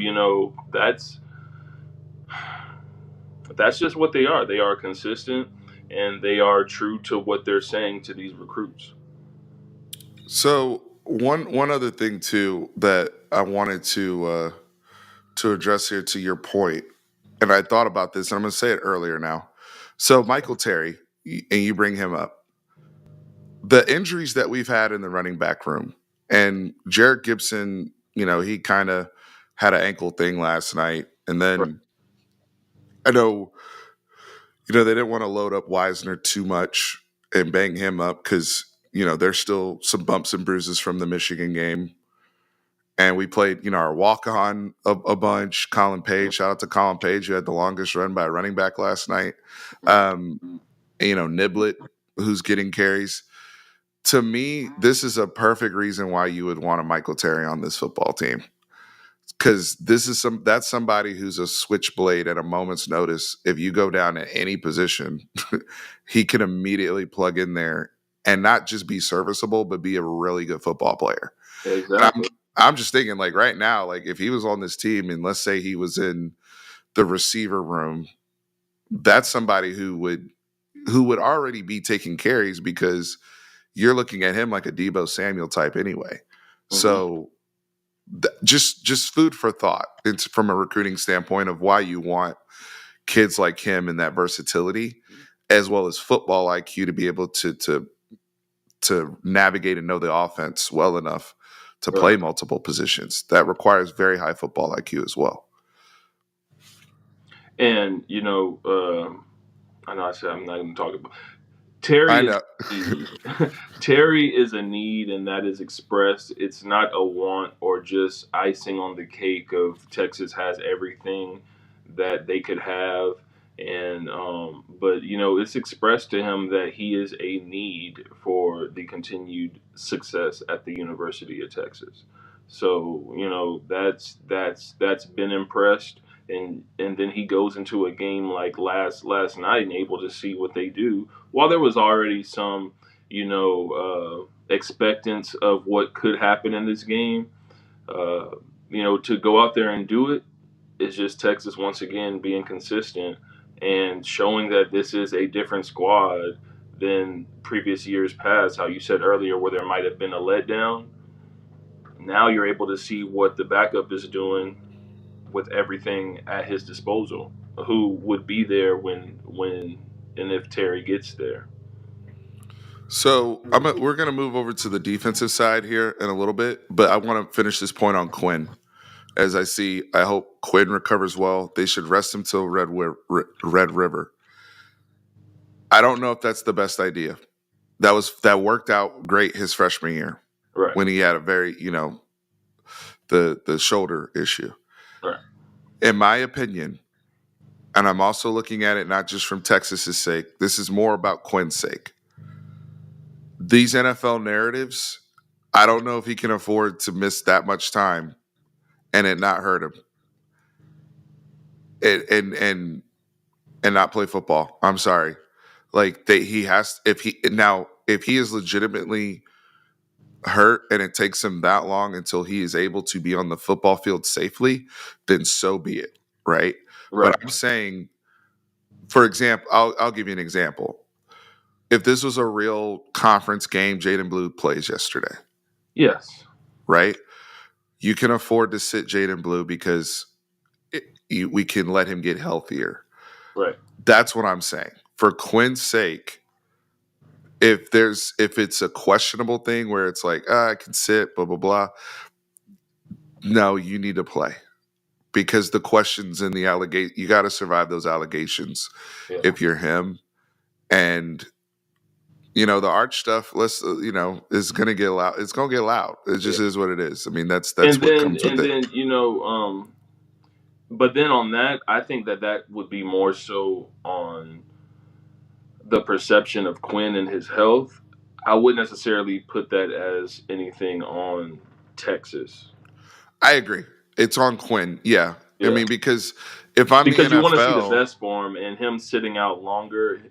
that's just what they are. They are consistent, and they are true to what they're saying to these recruits.
So one other thing too that I wanted to address here to your point, and I thought about this, and I'm going to say it earlier now. So Michael Terry, and you bring him up, the injuries that we've had in the running back room, and Jarrett Gibson, he kind of had an ankle thing last night, and
Right.
then I know, they didn't want to load up Wisner too much and bang him up because there's still some bumps and bruises from the Michigan game. And we played, our walk on a bunch. Colin Page, shout out to Colin Page, who had the longest run by a running back last night. Um, Niblet, who's getting carries. To me, this is a perfect reason why you would want a Michael Terry on this football team. Because that's somebody who's a switchblade at a moment's notice. If you go down at any position, he can immediately plug in there and not just be serviceable, but be a really good football player.
Exactly.
I'm just thinking, like, right now, like, if he was on this team and let's say he was in the receiver room, that's somebody who would already be taking carries, because you're looking at him like a Debo Samuel type anyway. So just food for thought. It's from a recruiting standpoint of why you want kids like him and that versatility, as well as football IQ, to be able to navigate and know the offense well enough to play
Right.
multiple positions. That requires very high football IQ as well.
And I know I said I'm not going to talk about
I
Terry is
know.
a need. Terry is a need, and that is expressed. It's not a want or just icing on the cake of Texas has everything that they could have. And but it's expressed to him that he is a need for the continued success at the University of Texas. So that's been impressed, and then he goes into a game like last night and able to see what they do, while there was already some, expectance of what could happen in this game. uh, to go out there and do it is just Texas once again being consistent and showing that this is a different squad than previous years past. How you said earlier, where there might have been a letdown, now you're able to see what the backup is doing with everything at his disposal. Who would be there when and if Terry gets there?
So we're going to move over to the defensive side here in a little bit, but I want to finish this point on Quinn. As I hope Quinn recovers well. They should rest him till Red River. I don't know if that's the best idea. That worked out great his freshman year
Right,
when he had a very the shoulder issue.
right,
In my opinion, and I'm also looking at it not just from Texas's sake. This is more about Quinn's sake. These NFL narratives, I don't know if he can afford to miss that much time and it not hurt him. And not play football. I'm sorry. Like he has if he is legitimately hurt and it takes him that long until he is able to be on the football field safely, then so be it, right? But
right,
I'm saying, for example, I'll give you an example. if this was a real conference game, Jaden Blue plays yesterday,
Yes.
right? You can afford to sit Jaden Blue because we can let him get healthier.
Right.
That's what I'm saying. For Quinn's sake, if it's a questionable thing where it's like, I can sit, blah blah blah. No, you need to play because the questions and the allegate you got to survive those allegations
Yeah.
if you're him. And the arch stuff. Let's is gonna get loud. It's gonna get loud. It
Yeah.
just is what it is. I mean, that's
And
what
then
comes with
and
it.
then but then on that, I think that would be more so on the perception of Quinn and his health. I wouldn't necessarily put that as anything on Texas.
I agree. It's on Quinn. Yeah. I
Yeah.
mean, because if I'm the
Because you want to see the
NFL,
best for him, and him sitting out longer,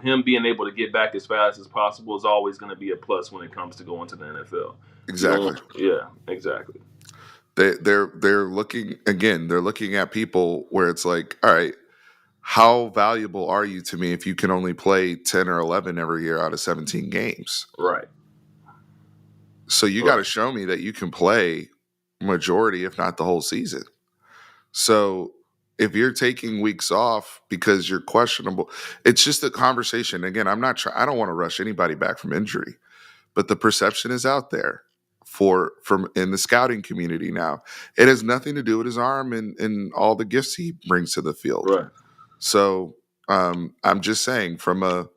him being able to get back as fast as possible is always going to be a plus when it comes to going to the NFL. You don't
exactly.
want, yeah, exactly.
They're looking again. They're looking at people where it's like, all right, how valuable are you to me if you can only play 10 or 11 every year out of 17 games?
Right,
So you got to
right,
show me that you can play majority, if not the whole season. So if you're taking weeks off because you're questionable, it's just a conversation. Again, I don't want to rush anybody back from injury, but the perception is out there from in the scouting community now. It has nothing to do with his arm and all the gifts he brings to the field.
right.
So I'm just saying from a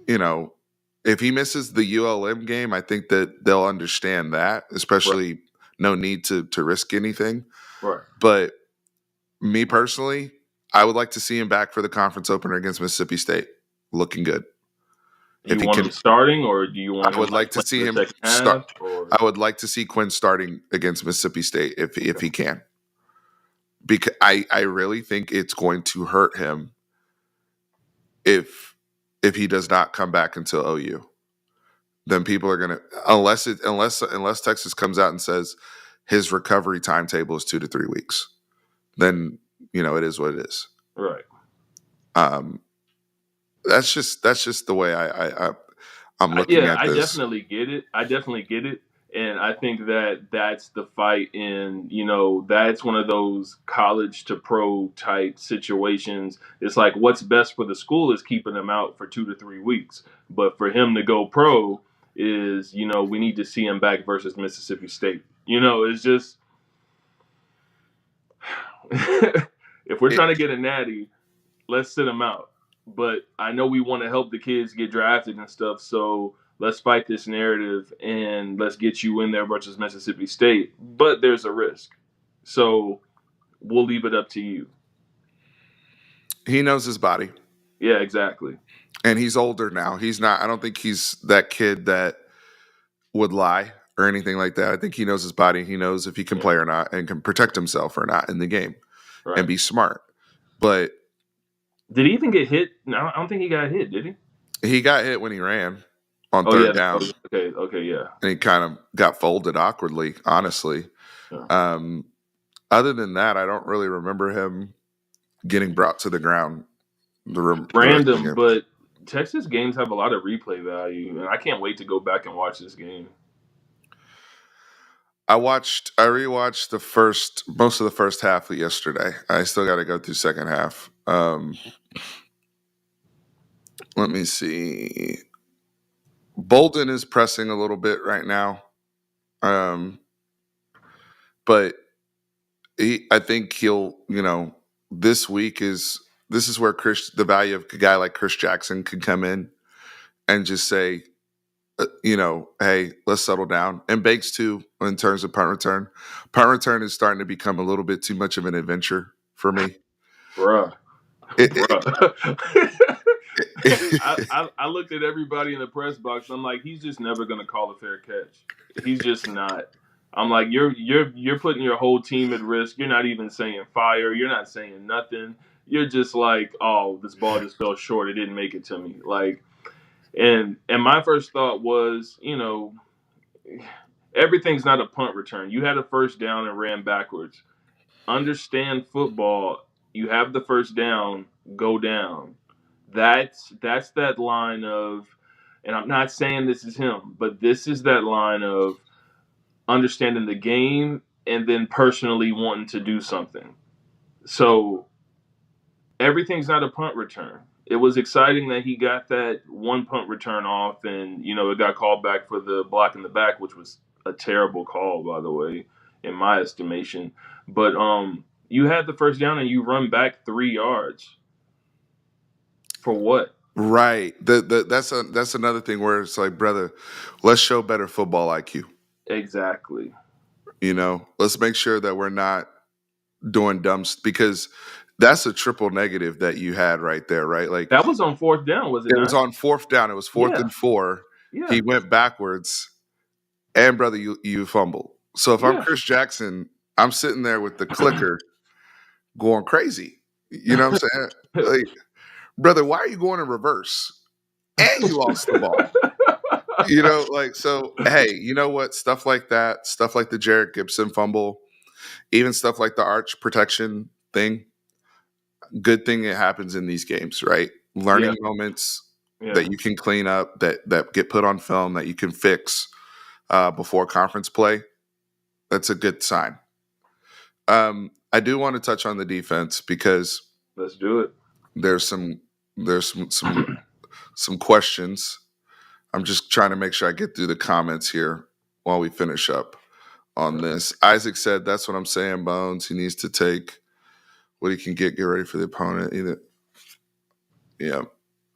you know, if he misses the ULM game, I think that they'll understand that,
Right,
especially no need to risk anything.
right.
But me personally, I would like to see him back for the conference opener against Mississippi State, looking good. If
You
he
want
can,
him starting, or do you want
I
him
would
like
like to
playing
see
in the
him
second
start.
half? Or
I would like to see Quinn starting against Mississippi State if
okay,
he can, because I really think it's going to hurt him if he does not come back until OU. Then people are gonna unless Texas comes out and says his recovery timetable is 2 to 3 weeks. Then it is what it is.
right.
Um, that's just the way I'm looking
Yeah,
at
I
this.
definitely get it. I definitely get it. And I think that that's the fight in, that's one of those college to pro type situations. It's like what's best for the school is keeping them out for 2 to 3 weeks. But for him to go pro is, we need to see him back versus Mississippi State. It's just, if we're
It,
trying to get a natty, let's sit him out. But I know we want to help the kids get drafted and stuff, so let's fight this narrative and let's get you in there versus Mississippi State. But there's a risk, so we'll leave it up to you.
he knows his body,
Yeah, exactly.
and he's older now. He's not. I don't think he's that kid that would lie or anything like that. I think he knows his body. He knows if he can
Yeah,
play or not, and can protect himself or not in the game, and
right.
be smart. But
Did he even get hit? No, I don't think he got hit. Did he?
he got hit when he ran on
Oh
third
yeah.
down,
Okay. Okay. Yeah.
and he kind of got folded awkwardly, honestly.
Yeah.
Um, other than that, I don't really remember him getting brought to the ground the rest of the
Random,
game.
but Texas games have a lot of replay value, and I can't wait to go back and watch this game.
I rewatched most of the first half of yesterday. I still got to go through second half. Let me see. Bolden is pressing a little bit right now, um, but I think this week this is where the value of a guy like Chris Jackson could come in and just say, hey, let's settle down. And Bakes too, in terms of punt return. Punt return is starting to become a little bit too much of an adventure for me.
Bruh.
It,
Bruh.
it,
I looked at everybody in the press box. I'm like, he's just never gonna call a fair catch. He's just not. I'm like, you're putting your whole team at risk. You're not even saying fire. You're not saying nothing. You're just like, oh, this ball just fell short. It didn't make it to me. Like, and my first thought was, everything's not a punt return. You had a first down and ran backwards. Understand football. You have the first down. Go down. That's that line of, and I'm not saying this is him, but this is that line of understanding the game and then personally wanting to do something. So everything's not a punt return. It was exciting that he got that one punt return off, and it got called back for the block in the back, which was a terrible call, by the way, in my estimation. But you had the first down and you run back 3 yards for what?
Right. That's another thing where it's like, brother, let's show better football IQ.
Exactly.
Let's make sure that we're not doing because that's a triple negative that you had right there, right? Like
That was on fourth down, was it
it was
not?
on fourth down. It was fourth
Yeah,
and 4.
yeah,
He went backwards, and brother, you fumbled. So if I'm
yeah.
Chris Jackson, I'm sitting there with the clicker going crazy. You know what I'm saying? Like, brother, why are you going in reverse? And you lost the ball. Like, so hey, you know what? Stuff like that, stuff like the Jarrett Gibson fumble, even stuff like the arch protection thing, good thing it happens in these games, right?
Yeah,
Learning moments
yeah.
that you can clean up, that get put on film, that you can fix before conference play. That's a good sign. I do want to touch on the defense because
Let's do it.
there's some there's some questions. I'm just trying to make sure I get through the comments here while we finish up on this. Isaac said, "That's what I'm saying, Bones. He needs to take what he can get ready for the opponent." Either, yeah.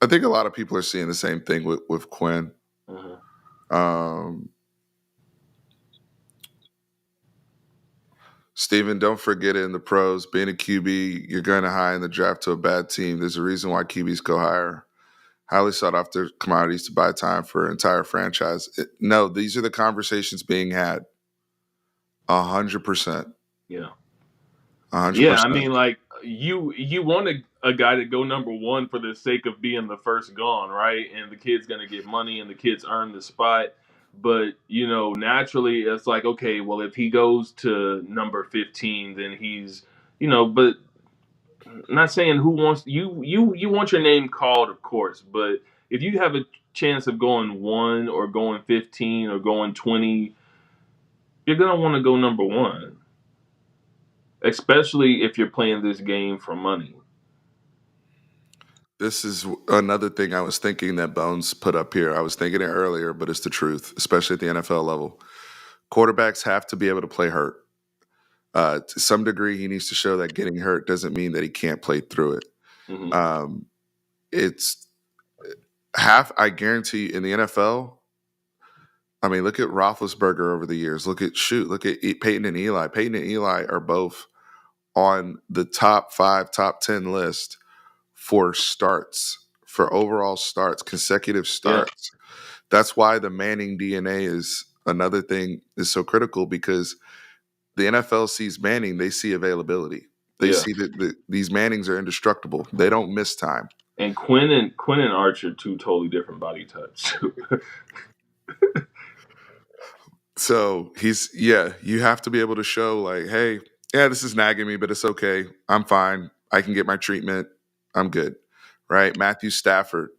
I think a lot of people are seeing the same thing with Quinn.
Mhm.
Um, Steven, don't forget it in the pros. Being a QB, you're going to high in the draft to a bad team. There's a reason why QBs go higher. Highly sought after commodities to buy time for an entire franchise. No, these are the conversations being had. 100%.
Yeah.
hundred
Yeah, I
percent.
mean, like you want a guy to go number one for the sake of being the first gone, right? And the kid's gonna get money, and the kid's earn the spot. But naturally, it's like, okay, well, if he goes to number 15, then he's, But I'm not saying who wants you want your name called, of course. But if you have a chance of going one or going 15 or going 20, you're gonna want to go number one, especially if you're playing this game for money.
This is another thing I was thinking that Bones put up here. I was thinking it earlier, but it's the truth, especially at the NFL level. Quarterbacks have to be able to play hurt. To some degree, he needs to show that getting hurt doesn't mean that he can't play through it.
Hmm.
Um, it's half, I guarantee, in the NFL. I mean, look at Roethlisberger over the years. Look at Peyton and Eli. Peyton and Eli are both on the top 5, top 10 list for starts, for overall starts, consecutive
Yeah,
starts. That's why the Manning DNA is another thing is so critical because the NFL sees Manning, they see availability. They
yeah.
see that these Mannings are indestructible. They don't miss time.
And Quinn and Archer, two totally different body types.
So you have to be able to show like, hey, yeah, this is nagging me, but it's okay. I'm fine. I can get my treatment. I'm good. Right? Matthew Stafford,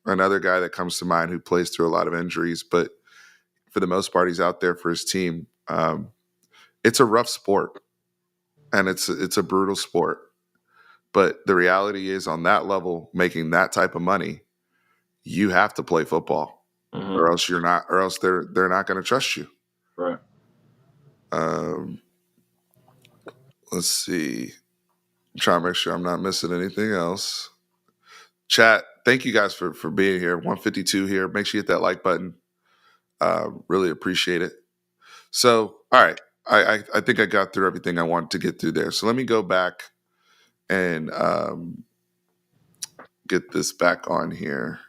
another guy that comes to mind who plays through a lot of injuries, but for the most part, he's out there for his team. It's a rough sport and it's a brutal sport. But the reality is, on that level, making that type of money, you have to play football,
Hmm.
or else you're not, or else they're not going to trust you.
Right.
Um, let's see. I'm trying to make sure I'm not missing anything else. Chat. Thank you guys for being here. 152 here. Make sure you hit that like button. Really appreciate it. So, all right. I think I got through everything I wanted to get through there. So let me go back and get this back on here.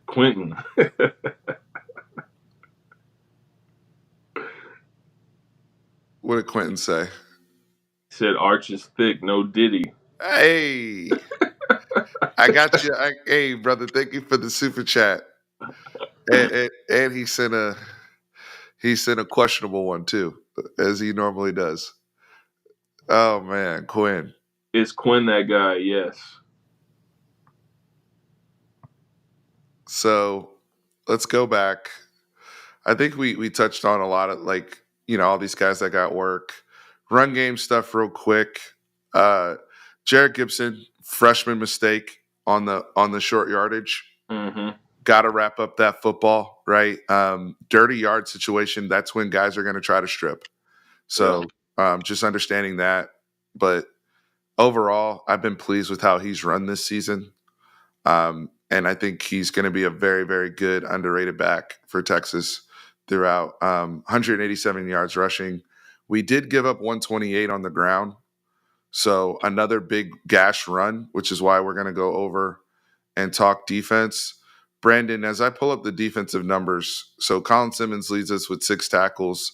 Quentin
What did Quentin say?
said Arch is thick, no Diddy.
Hey, I got you. Hey, brother, thank you for the super chat. And he sent a questionable one too, as he normally does. Oh man, Quinn.
Is Quinn that guy? Yes.
So let's go back. I think we touched on a lot of like, all these guys that got work. Run game stuff real quick. Uh Jared Gibson, freshman mistake on the short yardage.
Mm-hmm.
Got to wrap up that football, right? Dirty yard situation, that's when guys are going to try to strip.
Yeah.
So just understanding that. But overall, I've been pleased with how he's run this season. And I think he's going to be a very, very good underrated back for Texas throughout. 187 yards rushing. We did give up 128 on the ground. So another big gash run, which is why we're going to go over and talk defense. Brandon, as I pull up the defensive numbers, so Colin Simmons leads us with 6 tackles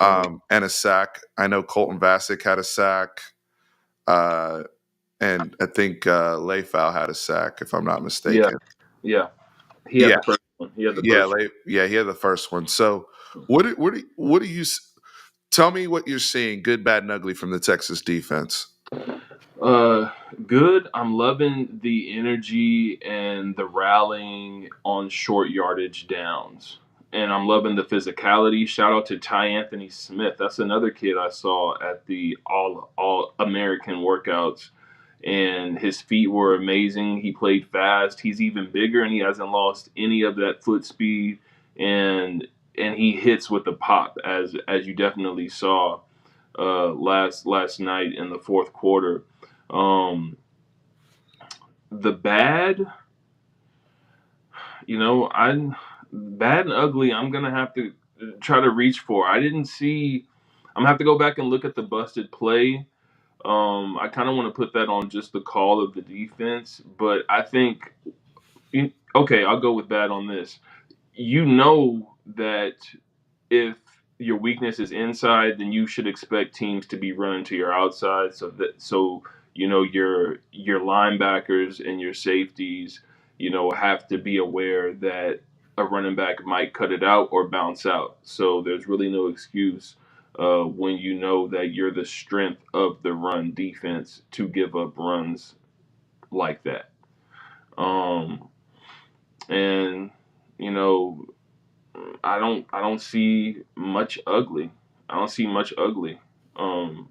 Mm-hmm.
and a sack. I know Colton Vasek had a sack. And I think Leifau had a sack, if I'm not
Yeah.
mistaken.
Yeah. He had
Yeah,
the first one. He had the
yeah,
first
yeah. He had the first one. So,
one.
what do you tell me what you're seeing, good, bad, and ugly from the Texas defense?
Uh, Good. I'm loving the energy and the rallying on short yardage downs. And I'm loving the physicality. Shout out to Ty Anthony Smith. That's another kid I saw at the all American workouts. And his feet were amazing. He played fast. He's even bigger and he hasn't lost any of that foot speed. And he hits with the pop as you definitely saw last night in the fourth quarter. Um, the bad, I bad and ugly. I'm gonna have to try to reach for. I didn't see. I'm gonna have to go back and look at the busted play. I kind of want to put that on just the call of the defense, but I think okay, I'll go with bad on this. You know that if your weakness is inside, then you should expect teams to be running to your outside. So your linebackers and your safeties, have to be aware that a running back might cut it out or bounce out. So there's really no excuse when you know that you're the strength of the run defense to give up runs like that. Um, and you know I don't see much ugly. I don't see much ugly um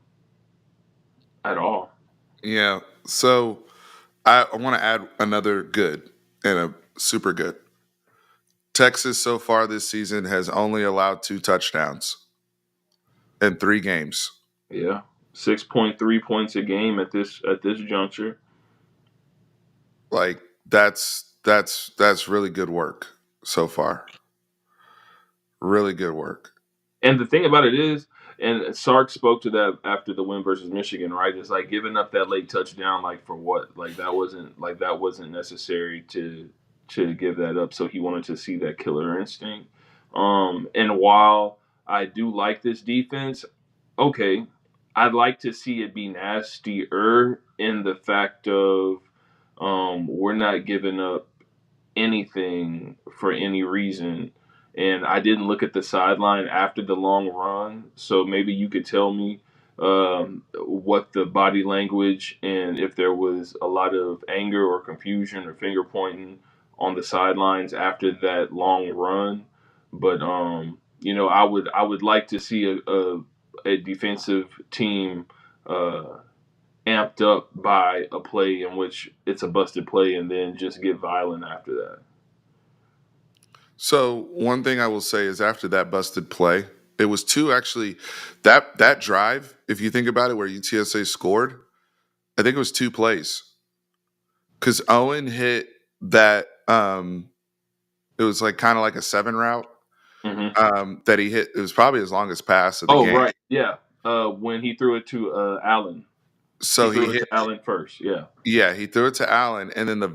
at all.
Yeah. So I want to add another good and a super good. Texas so far this season has only allowed 2 touchdowns in 3 games.
Yeah. 6.3 points a game at this juncture.
Like that's really good work so far. Really good work.
And the thing about it is, and Sark spoke to that after the win versus Michigan, right? It's like giving up that late touchdown, like for what? Like that wasn't necessary to give that up. So he wanted to see that killer instinct. And while I do like this defense, okay, I'd like to see it be nastier in the fact of we're not giving up anything for any reason. And I didn't look at the sideline after the long run, so maybe you could tell me what the body language and if there was a lot of anger or confusion or finger pointing on the sidelines after that long run. But I would like to see a defensive team uh, amped up by a play in which it's a busted play and then just get violent after that.
So one thing I will say is after that busted play, it was two actually that drive, if you think about it, where UTSA scored, I think it was 2 plays. Because Owen hit that it was like kind of like a 7 route
Hmm.
that he hit. It was probably his longest pass of the
Oh,
game.
right. Yeah. When he threw it to Allen. He
So he
threw it
hit
to Allen first. Yeah.
yeah, he threw it to Allen, and then I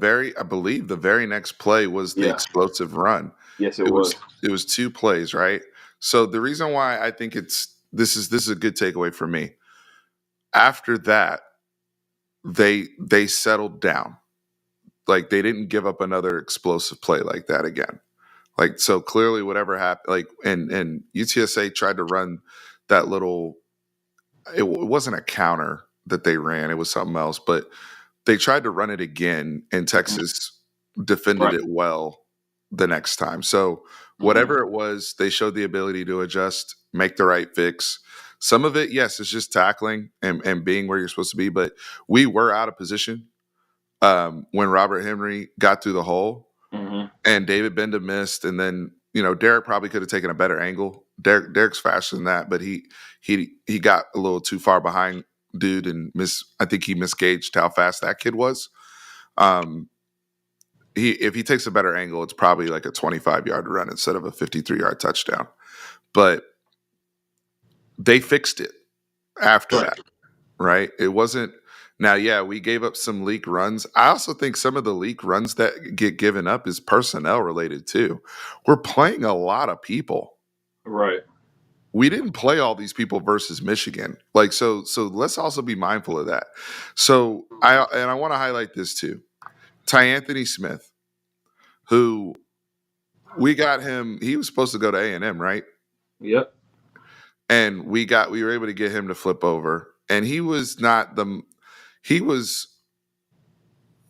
believe the very next play was the
Yeah.
explosive run.
Yes, it
It
was.
was it was 2 plays, right? So the reason why I think this is a good takeaway for me. After that, they settled down. Like they didn't give up another explosive play like that again. Like so clearly whatever happened like and UTSA tried to run that little it wasn't a counter that they ran, it was something else, but they tried to run it again, and
Mhm.
Texas defended
Right.
it well the next time. So
Hmm.
whatever it was, they showed the ability to adjust, make the right fix. Some of it, yes, it's just tackling and being where you're supposed to be, but we were out of position when Robert Henry got through the hole
Hmm.
and David Benda missed, and then Derek probably could have taken a better angle. Derek's faster than that, but he got a little too far behind dude and I think he misgauged how fast that kid was. Um, he if he takes a better angle, it's probably like a 25-yard run instead of a 53-yard touchdown. But they fixed it after
Right.
that, right? It wasn't. Now, yeah, we gave up some leak runs. I also think some of the leak runs that get given up is personnel related too. We're playing a lot of people.
Right.
We didn't play all these people versus Michigan. Like so let's also be mindful of that. So I want to highlight this too. Ty Anthony Smith, who we got him, he was supposed to go to A&M, right?
Yep.
And we were able to get him to flip over. And he was not the he was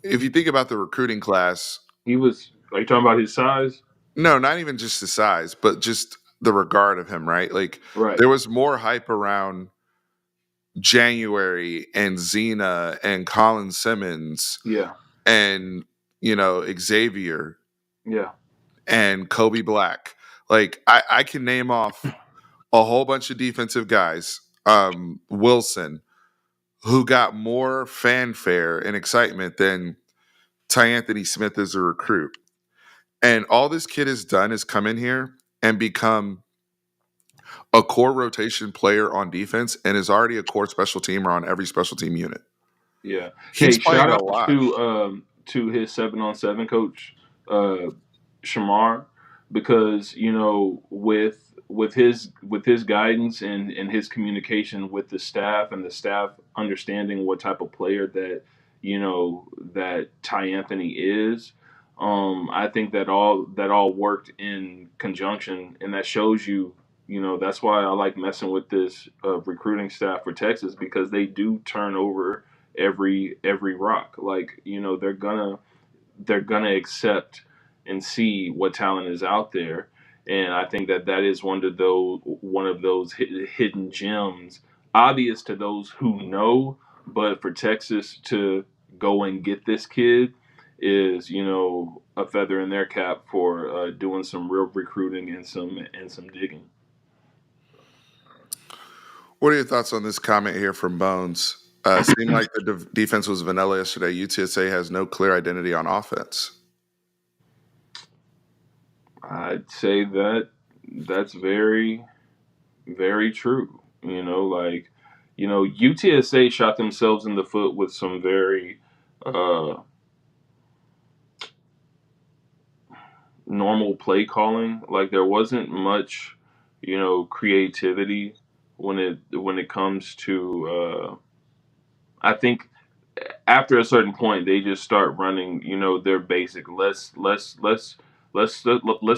if you think about the recruiting class,
He was. Are you talking about his size?
no, not even just the size, but just the regard of him, right? Like
Right.
there was more hype around January and Xena and Colin Simmons
Yeah.
and Xavier
Yeah.
and Kobe Black. Like I can name off a whole bunch of defensive guys, Wilson, who got more fanfare and excitement than Ty Anthony Smith as a recruit. And all this kid has done is come in here and become a core rotation player on defense and is already a core special teamer on every special team unit.
Yeah.
He's
Hey, shout
playing a
out
lot.
to his 7-on-7 coach, uh, Shamar, because with his guidance and his communication with the staff and the staff understanding what type of player that Ty Anthony is. I think that all worked in conjunction, and that shows you. That's why I like messing with this recruiting staff for Texas, because they do turn over every rock. Like, they're gonna accept and see what talent is out there, and I think that is one of those hidden gems, obvious to those who know, but for Texas to go and get this kid is a feather in their cap for doing some real recruiting and some digging.
What are your thoughts on this comment here from Bones? Seemed like the defense was vanilla yesterday. UTSA has no clear identity on offense.
I'd say that's very, very true. UTSA shot themselves in the foot with some very uh, normal play calling. Like, there wasn't much, creativity when it comes to. I think after a certain point, they just start running, their basic. Let's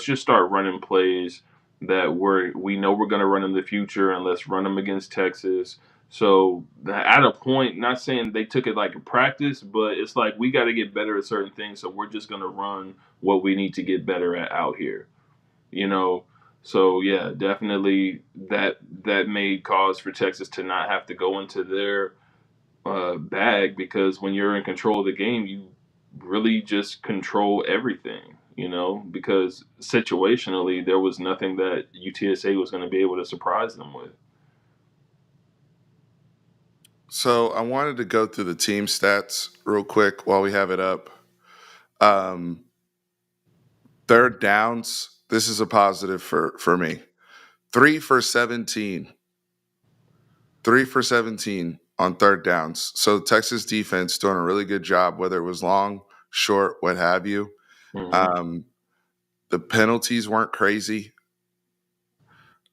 just start running plays that we know we're going to run in the future, and let's run them against Texas. So at a point, not saying they took it like a practice, but it's like we got to get better at certain things. So we're just going to run what we need to get better at out here, you know. So yeah, definitely that made cause for Texas to not have to go into their bag, because when you're in control of the game, you really just control everything, because situationally there was nothing that UTSA was going to be able to surprise them with.
So I wanted to go through the team stats real quick while we have it up. Um, Third downs. This is a positive for me. 3 for 17. 3 for 17 on third downs. So Texas defense doing a really good job, whether it was long, short, what have you.
Hmm.
Um, the penalties weren't crazy.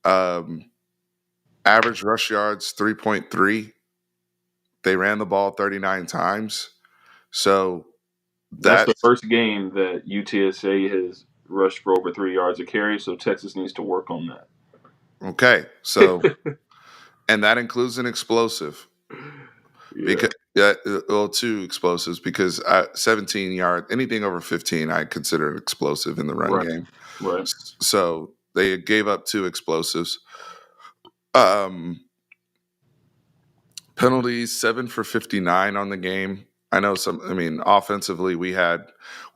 Um, Average rush yards 3.3. They ran the ball 39 times. So
That's the
that's
first game that UTSA has rushed for over 3 yards a carry, so Texas needs to work on
okay. So
that.
and that includes an explosive.
Yeah.
Because well, two explosives because 17 yard anything over 15 I consider an explosive in the run
Right.
game.
Right.
So they gave up two explosives. Um, Penalties 7 for 59 on the game. I know some. I mean, offensively we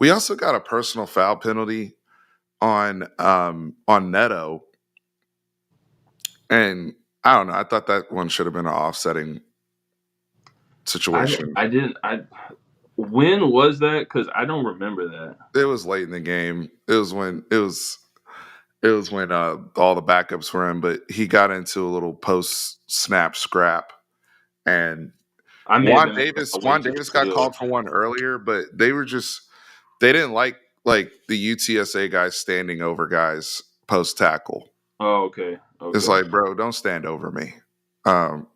also got a personal foul penalty on Neto, and I don't know. I thought that one should have been an offsetting situation.
I didn't. When was that? Because I don't remember that.
It was late in the game. It was when all the backups were in, but he got into a little post snap scrap, and
I may have
Juan
been making
Davis
my way
Juan
to the
Davis got
field.
called for one earlier, but they didn't like the UTSA guys standing over guys post tackle.
Oh, okay.
It's
Okay.
like, bro, don't stand over me. Um,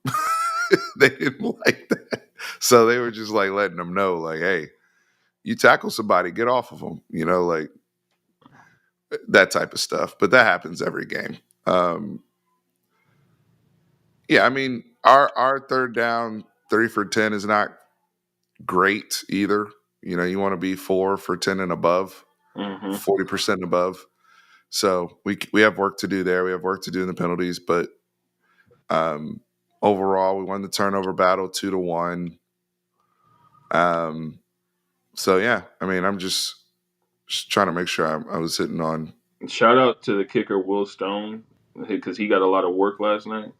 they didn't like that, so they were just like letting them know, like, hey, you tackle somebody, get off of them, like that type of stuff. But that happens every game. Um, yeah, I mean, our third down 3 for 10 is not great either. You want to be 4 for 10 and above,
Mm-hmm.
40% above. So we have work to do there. We have work to do in the penalties, but um, overall, we won the turnover battle 2-1. Um, so yeah, I mean, I'm just trying to make sure I was hitting on.
Shout out to the kicker Will Stone because he got a lot of work last night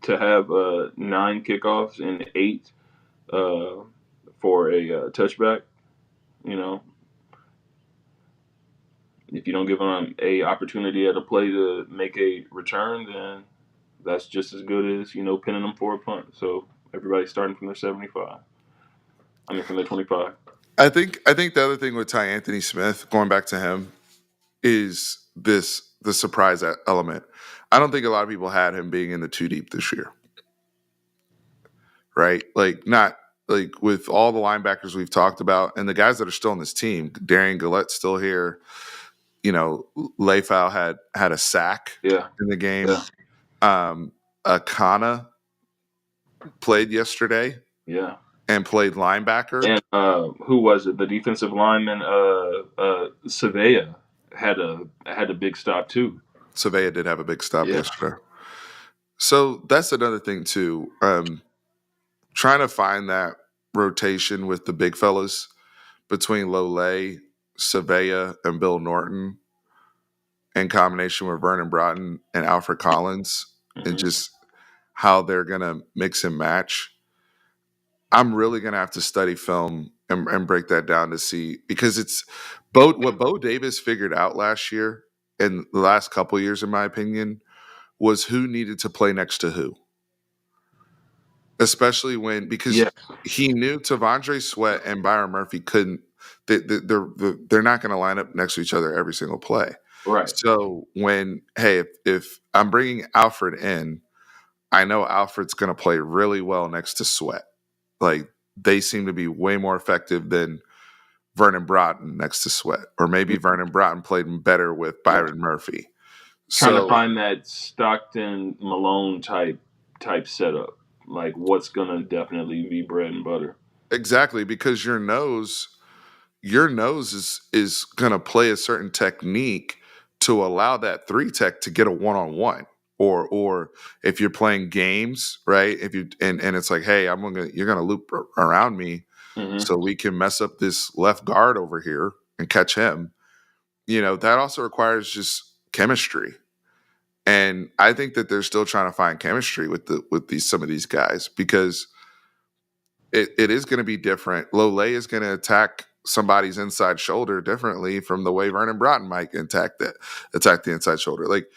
to have 9 kickoffs and 8 uh, for a touchback. You know, if you don't give them a opportunity at a play to make a return, then that's just as good as pinning them for a punt. So everybody's starting from their 75. I mean, from their 25.
I think the other thing with Ty Anthony Smith, going back to him, is the surprise element. I don't think a lot of people had him being in the two deep this year, right? Like not like with all the linebackers we've talked about and the guys that are still on this team. Darian Gallett's still here. Leifau had a sack
Yeah,
in the game.
yeah,
Akana played yesterday
yeah.
and played linebacker.
And who was it? The defensive lineman, Savea, had a big stop too.
Savea did have a big stop
Yeah.
yesterday. So that's another thing too. Trying to find that rotation with the big fellas between Lole, Savea, and Bill Norton in combination with Vernon Broughton and Alfred Collins and
Hmm.
just how they're going to mix and match. I'm really going to have to study film and break that down to see because it's what Bo Davis figured out last year and the last couple years, in my opinion, was who needed to play next to who. Especially because
Yeah.
he knew Tavondre Sweat and Byron Murphy couldn't. They're not going to line up next to each other every single play.
Right.
So if I'm bringing Alfred in, I know Alfred's going to play really well next to Sweat. Like they seem to be way more effective than Vernon Broughton next to Sweat, or maybe Vernon Broughton played better with
Right.
Byron Murphy.
Trying to
So
find that Stockton Malone type setup. Like what's gonna definitely be bread and butter.
exactly because your nose is going to play a certain technique to allow that three tech to get a one-on-one or if you're playing games, right, if you and it's like, hey, you're going to loop around me
Hmm.
so we can mess up this left guard over here and catch him. That also requires just chemistry, and I think that they're still trying to find chemistry with these some of these guys because it is going to be different. Lole is going to attack somebody's inside shoulder differently from the way Vernon Broughton might attack the inside shoulder. Like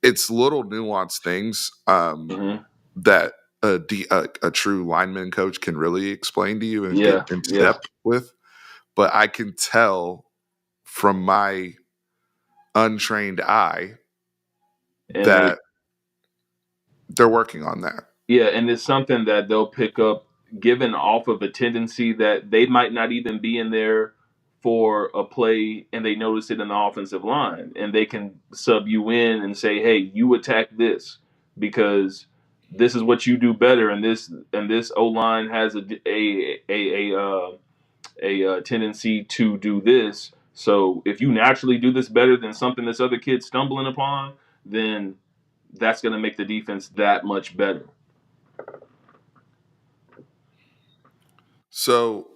it's little nuanced things
Hmm.
that a true lineman coach can really explain to you and get
Yeah.
in
Yeah.
step with. But I can tell from my untrained eye
And
that they're working on that.
and it's something that they'll pick up given off of a tendency that they might not even be in there for a play and they notice it in the offensive line and they can sub you in and say, hey, you attack this because this is what you do better, and this O line has a tendency to do this. So if you naturally do this better than something this other kid's stumbling upon, then that's going to make the defense that much better.
So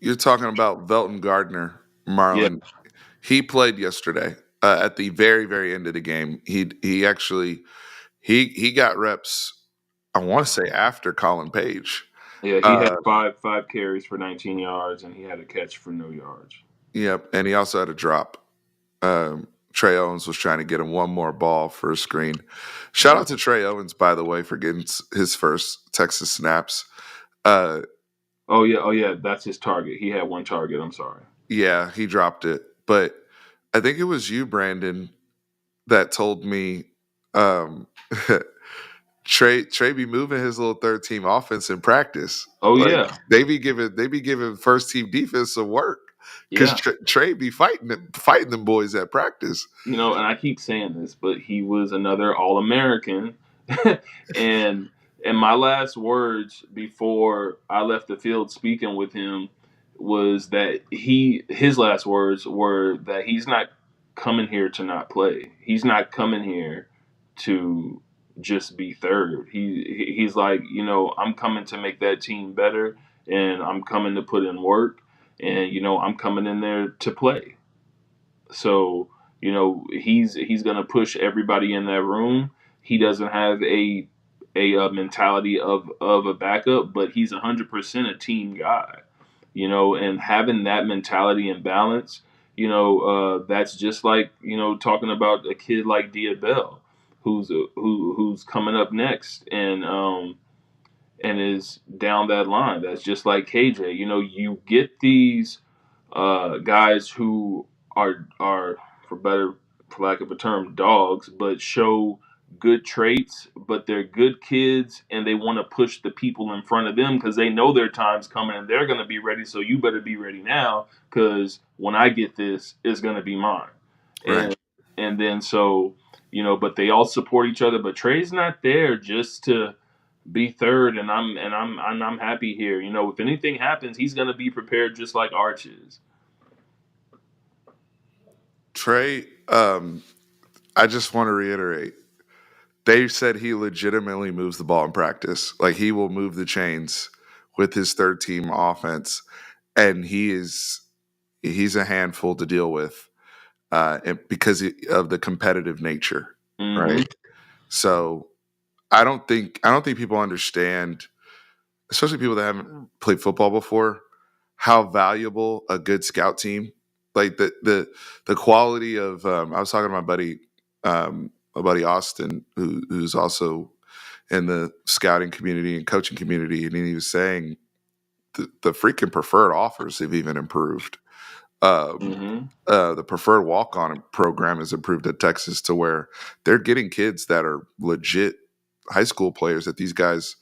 you're talking about Velton Gardner,
Yeah,
Marlon. He played yesterday at the very, very end of the game. He actually he got reps. I want to say after Colin Page.
yeah. He had
Uh,
five carries for 19 yards, and he had a catch for no yards.
yep, and he also had a drop. Trey Owens was trying to get him one more ball for a screen. Shout
Yeah.
out to Trey Owens, by the way, for getting his first Texas snaps. Uh,
Oh yeah. That's his target. He had one target. I'm sorry.
yeah, he dropped it, but I think it was you, Brandon, that told me um, Trey be moving his little third team offense in practice.
Oh
Like
yeah,
they be giving first team defense some work because
yeah.
Trey be fighting them boys at practice.
And I keep saying this, but he was another All American, and my last words before I left the field speaking with him was that his last words were that he's not coming here to not play. He's not coming here to just be third. He's like, I'm coming to make that team better, and I'm coming to put in work, and I'm coming in there to play. So he's gonna push everybody in that room. He doesn't have a mentality of a backup, but he's 100% a team guy. And having that mentality and balance, that's just like talking about a kid like Diabell, who's coming up next and is down that line. That's just like KJ. You get these guys who are for lack of a term dogs, but show good traits, but they're good kids and they want to push the people in front of them because they know their time's coming and they're going to be ready. So you better be ready now because when I get this, it's going to be mine.
Right.
And then so but they all support each other. But Trey's not there just to be third, and I'm happy here. If anything happens, he's gonna be prepared just like Arch is.
Trey, I just want to reiterate. They said he legitimately moves the ball in practice. Like he will move the chains with his third team offense, and he's a handful to deal with because of the competitive nature,
Mm-hmm.
right? So I don't think people understand, especially people that haven't played football before, how valuable a good scout team, like the quality of. I was talking to my buddy Austin, who's also in the scouting community and coaching community, and he was saying the freaking preferred offers have even improved. Um,
Mm-hmm.
the preferred walk-on program has improved at Texas to where they're getting kids that are legit high school players that these guys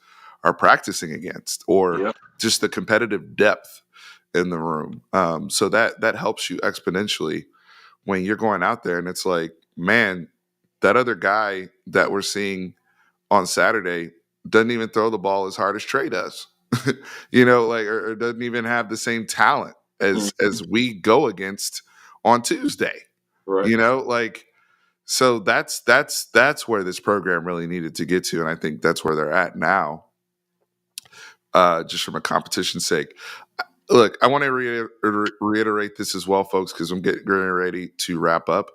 are practicing against, or
Yep.
just the competitive depth in the room. So that helps you exponentially when you're going out there, and it's like, man, that other guy that we're seeing on Saturday doesn't even throw the ball as hard as Trey does. Like or doesn't even have the same talent
Mm-hmm.
as we go against on Tuesday.
Right.
Like so that's where this program really needed to get to, and I think that's where they're at now. Just from a competition sake. Look, I want to reiterate this as well, folks, because I'm getting ready to wrap up.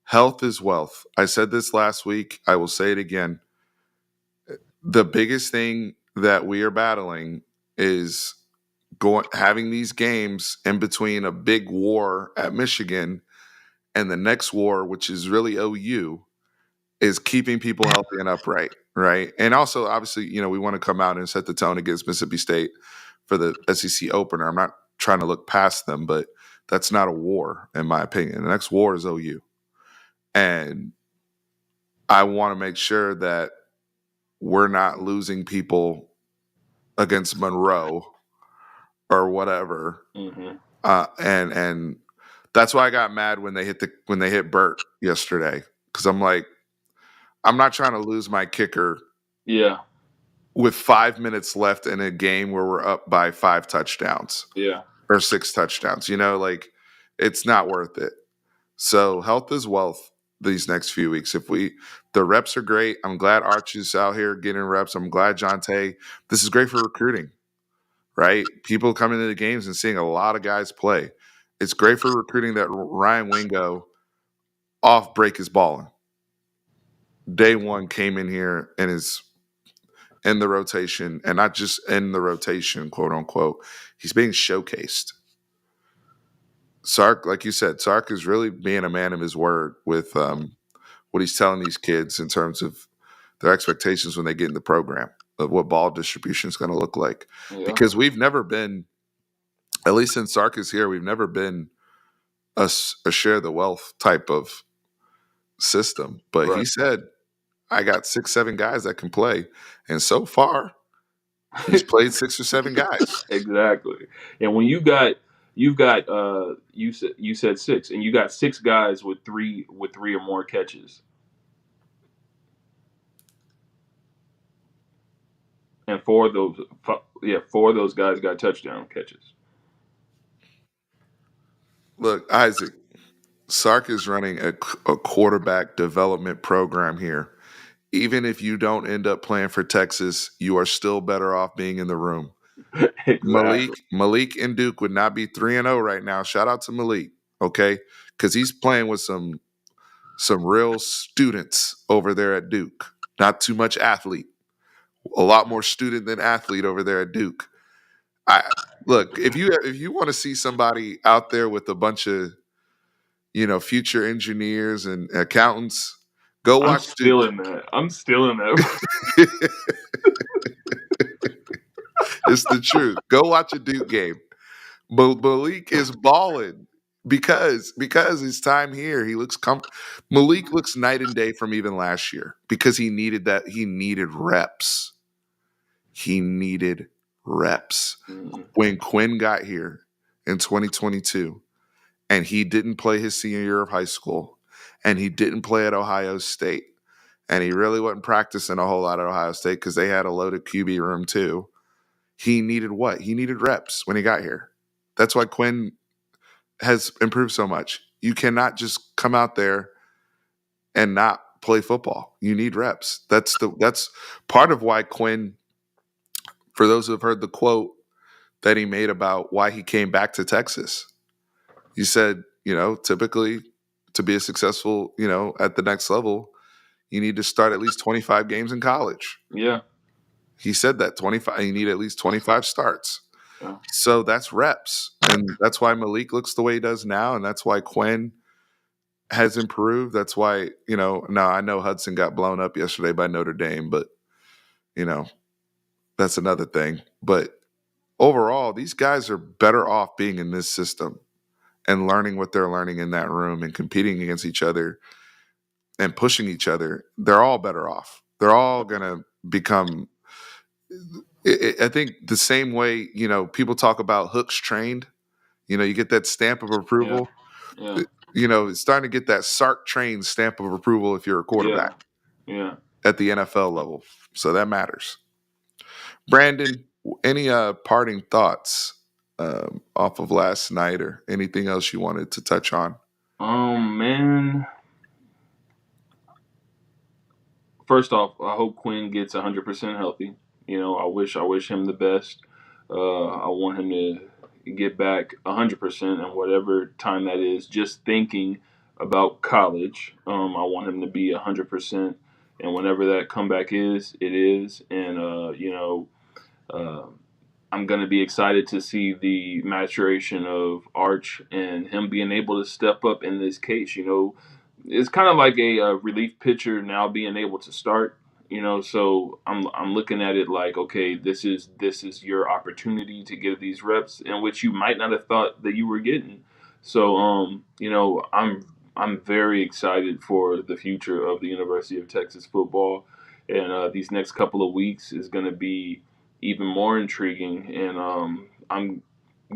Health is wealth. I said this last week. I will say it again. The biggest thing that we are battling is having these games in between a big war at Michigan and the next war, which is really OU, is keeping people healthy and upright, right? And also, obviously, we want to come out and set the tone against Mississippi State for the SEC opener. I'm not trying to look past them, but that's not a war, in my opinion. The next war is OU. And I want to make sure that we're not losing people against Monroe or whatever.
Mm-hmm.
And that's why I got mad when they hit Burt yesterday, because I'm like, I'm not trying to lose my kicker
Yeah.
with 5 minutes left in a game where we're up by 5 touchdowns
Yeah.
or 6 touchdowns. Like it's not worth it. So health is wealth these next few weeks. The reps are great. I'm glad Arch is out here getting reps. I'm glad Jonte. This is great for recruiting, right? People coming into the games and seeing a lot of guys play. It's great for recruiting that Ryan Wingo off break is balling. Day one came in here and is in the rotation, and not just in the rotation, quote unquote. He's being showcased. Sark, like you said, Sark is really being a man of his word with what he's telling these kids in terms of their expectations when they get in the program of what ball distribution is going to look like.
Yeah.
Because we've never been, at least since Sark is here, we've never been a share the wealth type of system. But he
Right.
said, I got 6, 7 guys that can play. And so far, he's played 6 or 7 guys.
Exactly. And when you've got you said six, and you got six guys with three or more catches, and four of those guys got touchdown catches.
Look, Isaac, Sark is running a quarterback development program here. Even if you don't end up playing for Texas, you are still better off being in the room.
Exactly.
Malik and Duke would not be 3-0 right now. Shout out to Malik, okay? Because he's playing with some real students over there at Duke. Not too much athlete. A lot more student than athlete over there at Duke. I look, if you want to see somebody out there with a bunch of future engineers and accountants, go
I'm
watch Duke.
still in that. I'm still in that.
It's the truth. Go watch a Duke game. Malik is balling because his time here, he looks Malik looks night and day from even last year because he needed that. He needed reps. He needed reps.
Mm,
When Quinn got here in 2022 and he didn't play his senior year of high school and he didn't play at Ohio State and he really wasn't practicing a whole lot at Ohio State because they had a loaded QB room too. He needed what? He needed reps when he got here. That's why Quinn has improved so much. You cannot just come out there and not play football. You need reps. That's part of why Quinn, for those who have heard the quote that he made about why he came back to Texas, he said, typically to be a successful, at the next level, you need to start at least 25 games in college.
yeah.
He said that 25, you need at least 25 starts.
Yeah.
So that's reps. And that's why Malik looks the way he does now. And that's why Quinn has improved. That's why, now I know Hudson got blown up yesterday by Notre Dame, but, you know, that's another thing. But overall, these guys are better off being in this system and learning what they're learning in that room and competing against each other and pushing each other. They're all better off. They're all going to become, I think, the same way, people talk about hooks trained. You get that stamp of
Yeah.
approval.
Yeah.
It's starting to get that Sark trained stamp of approval if you're a
Yeah.
quarterback
Yeah.
at the NFL level. So that matters. Brandon, any parting thoughts off of last night or anything else you wanted to touch on?
Man. First off, I hope Quinn gets 100% healthy. I wish him the best. I want him to get back 100% in whatever time that is. Just thinking about college, I want him to be 100%, and whenever that comeback is, it is. And uh, I'm going to be excited to see the maturation of Arch and him being able to step up in this case. It's kind of like a relief pitcher now being able to start. So I'm looking at it like, okay, this is your opportunity to get these reps in which you might not have thought that you were getting. So I'm very excited for the future of the University of Texas football, and these next couple of weeks is going to be even more intriguing. And I'm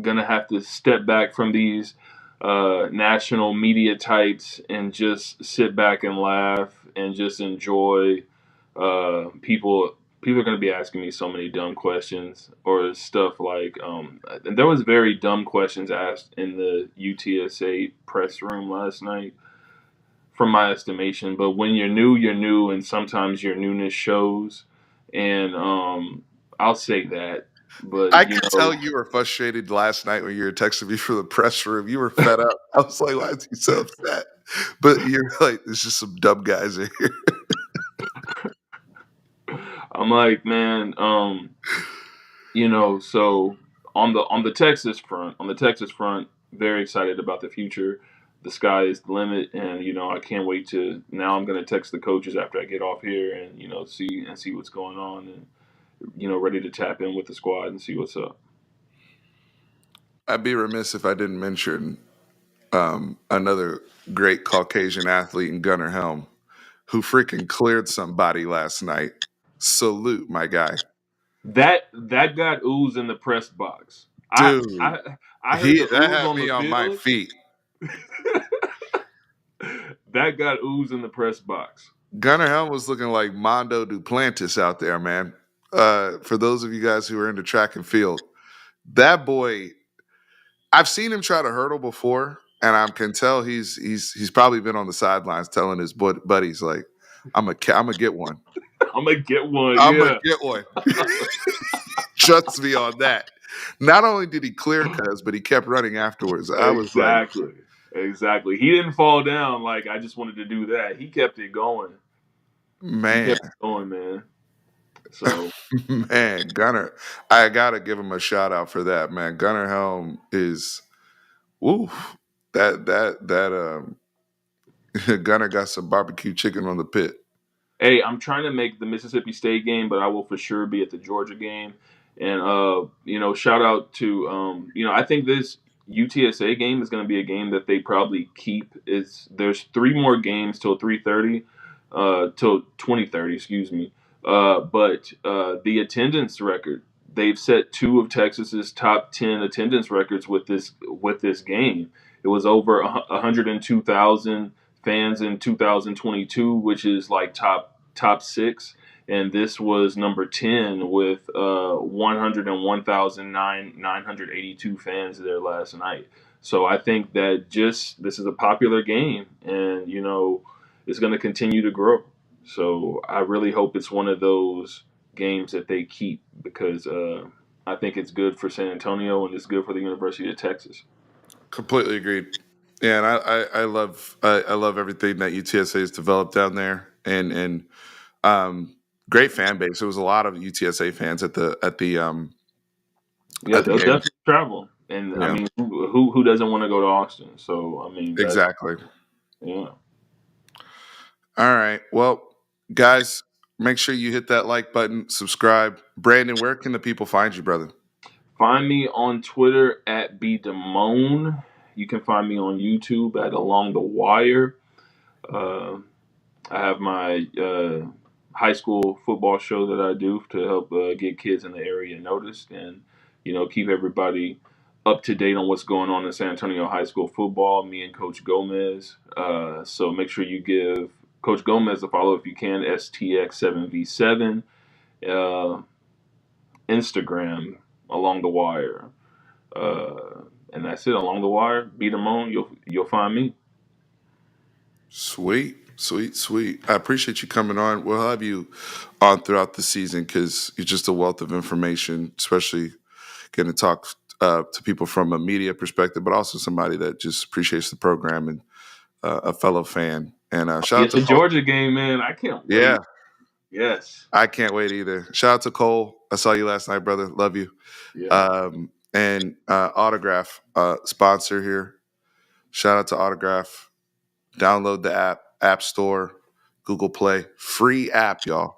gonna have to step back from these national media types and just sit back and laugh and just enjoy people people are going to be asking me so many dumb questions or stuff like and there was very dumb questions asked in the UTSA press room last night from my estimation, but when you're new and sometimes your newness shows, and I'll say that. But
I could tell you were frustrated last night when you were texting me from the press room. You were fed up. I was like, why is he so upset? But you're like, there's just some dumb guys in here.
I'm like, man, so on the Texas front, very excited about the future. The sky is the limit, and I can't wait to. Now I'm gonna text the coaches after I get off here, and see what's going on, and ready to tap in with the squad and see what's up.
I'd be remiss if I didn't mention another great Caucasian athlete in Gunnar Helm who freaking cleared somebody last night. Salute, my guy.
That got ooze in the press box. I
Dude,
I I heard the
that
ooze
had
on the
me on my
field.
feet.
That got ooze in the press box.
Gunnar Helm was looking like Mondo Duplantis out there, man. For those of you guys who are into track and field, that boy, I've seen him try to hurdle before, and I can tell he's probably been on the sidelines telling his buddies like, I'm gonna get one.
I'm gonna get one.
I'm gonna
Yeah,
get one. Trust me on that. Not only did he clear Cuz, but he kept running afterwards. I was like,
exactly, exactly. He didn't fall down like I just wanted to do that. He kept it going. He
man,
kept it going, man. So
man, Gunnar. I gotta give him a shout out for that, man. Gunnar Helm is woo. That Gunnar got some barbecue chicken on the pit.
hey, I'm trying to make the Mississippi State game, but I will for sure be at the Georgia game. And shout out to I think this UTSA game is going to be a game that they probably keep. There's three more games till 3:30, till 2030, excuse me. But the attendance record, they've set two of Texas's top 10 attendance records with this game. It was over 102,000 fans in 2022, which is like top six, and this was number 10 with 101,982 fans there last night. So I think that just this is a popular game, and it's going to continue to grow. So I really hope it's one of those games that they keep because I think it's good for San Antonio and it's good for the University of Texas.
Completely agreed. Yeah, and I love everything that UTSA has developed down there, and um, great fan base. There was a lot of UTSA fans
Yeah,
at the
they'll
game.
definitely travel, and I
Yeah,
mean, who doesn't want to go to Austin? So I mean, that's
exactly.
yeah.
All right. Well, guys, make sure you hit that like button, subscribe. Brandon, where can the people find you, brother?
Find me on Twitter at bdamone. You can find me on YouTube at Along the Wire. Uh, I have my high school football show that I do to help get kids in the area noticed and keep everybody up to date on what's going on in San Antonio high school football. Me and Coach Gomez. So make sure you give Coach Gomez a follow if you can. STX7V7. Uh, Instagram Along the Wire. And that's it. Along the Wire. Beat them on. You'll find me.
Sweet, sweet, sweet. I appreciate you coming on. We'll have you on throughout the season because you're just a wealth of information, especially getting to talk to people from a media perspective, but also somebody that just appreciates the program and a fellow fan. And shout
Yeah,
out to
the
Cole.
Georgia game, man. I can't
Yeah,
wait. Yes.
I can't wait either. Shout out to Cole. I saw you last night, brother. Love you.
Yeah.
And Autograph, sponsor here. Shout out to Autograph. Download the App Store, Google Play. Free app, y'all.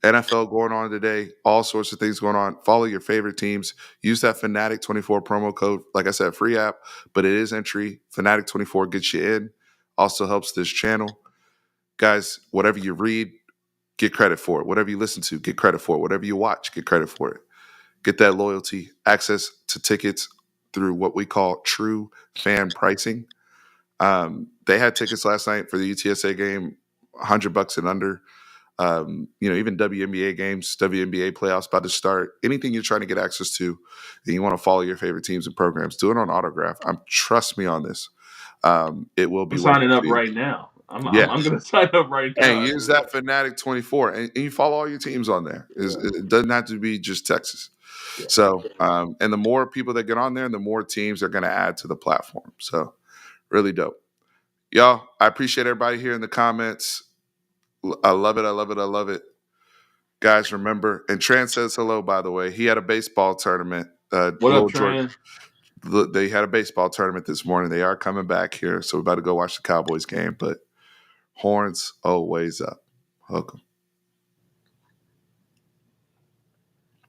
NFL going on today, all sorts of things going on. Follow your favorite teams. Use that Fanatic24 promo code. Like I said, free app, but it is entry. Fanatic24 gets you in. Also helps this channel. Guys, whatever you read, get credit for it. Whatever you listen to, get credit for it. Whatever you watch, get credit for it. Get that loyalty, access to tickets through what we call true fan pricing. They had tickets last night for the UTSA game, $100 and under. Even WNBA games, WNBA playoffs about to start. Anything you're trying to get access to, and you want to follow your favorite teams and programs, do it on Autograph. Trust me on this. It will
I'm
be worth
signing
it
up
to you.
right now. I'm
Yeah.
gonna sign up right
And
now
use
after
that
that.
Fanatic 24, and you follow all your teams on there.
Yeah.
It doesn't have to be just Texas.
Yeah.
So, and the more people that get on there, the more teams are going to add to the platform. So, really dope. Y'all, I appreciate everybody here in the comments. I love it. I love it. I love it. Guys, remember, and Tran says hello, by the way. He had a baseball tournament.
What up,
Little George,
Tran?
they had a baseball tournament this morning. They are coming back here. So, we're about to go watch the Cowboys game. But horns always up. Hook 'em.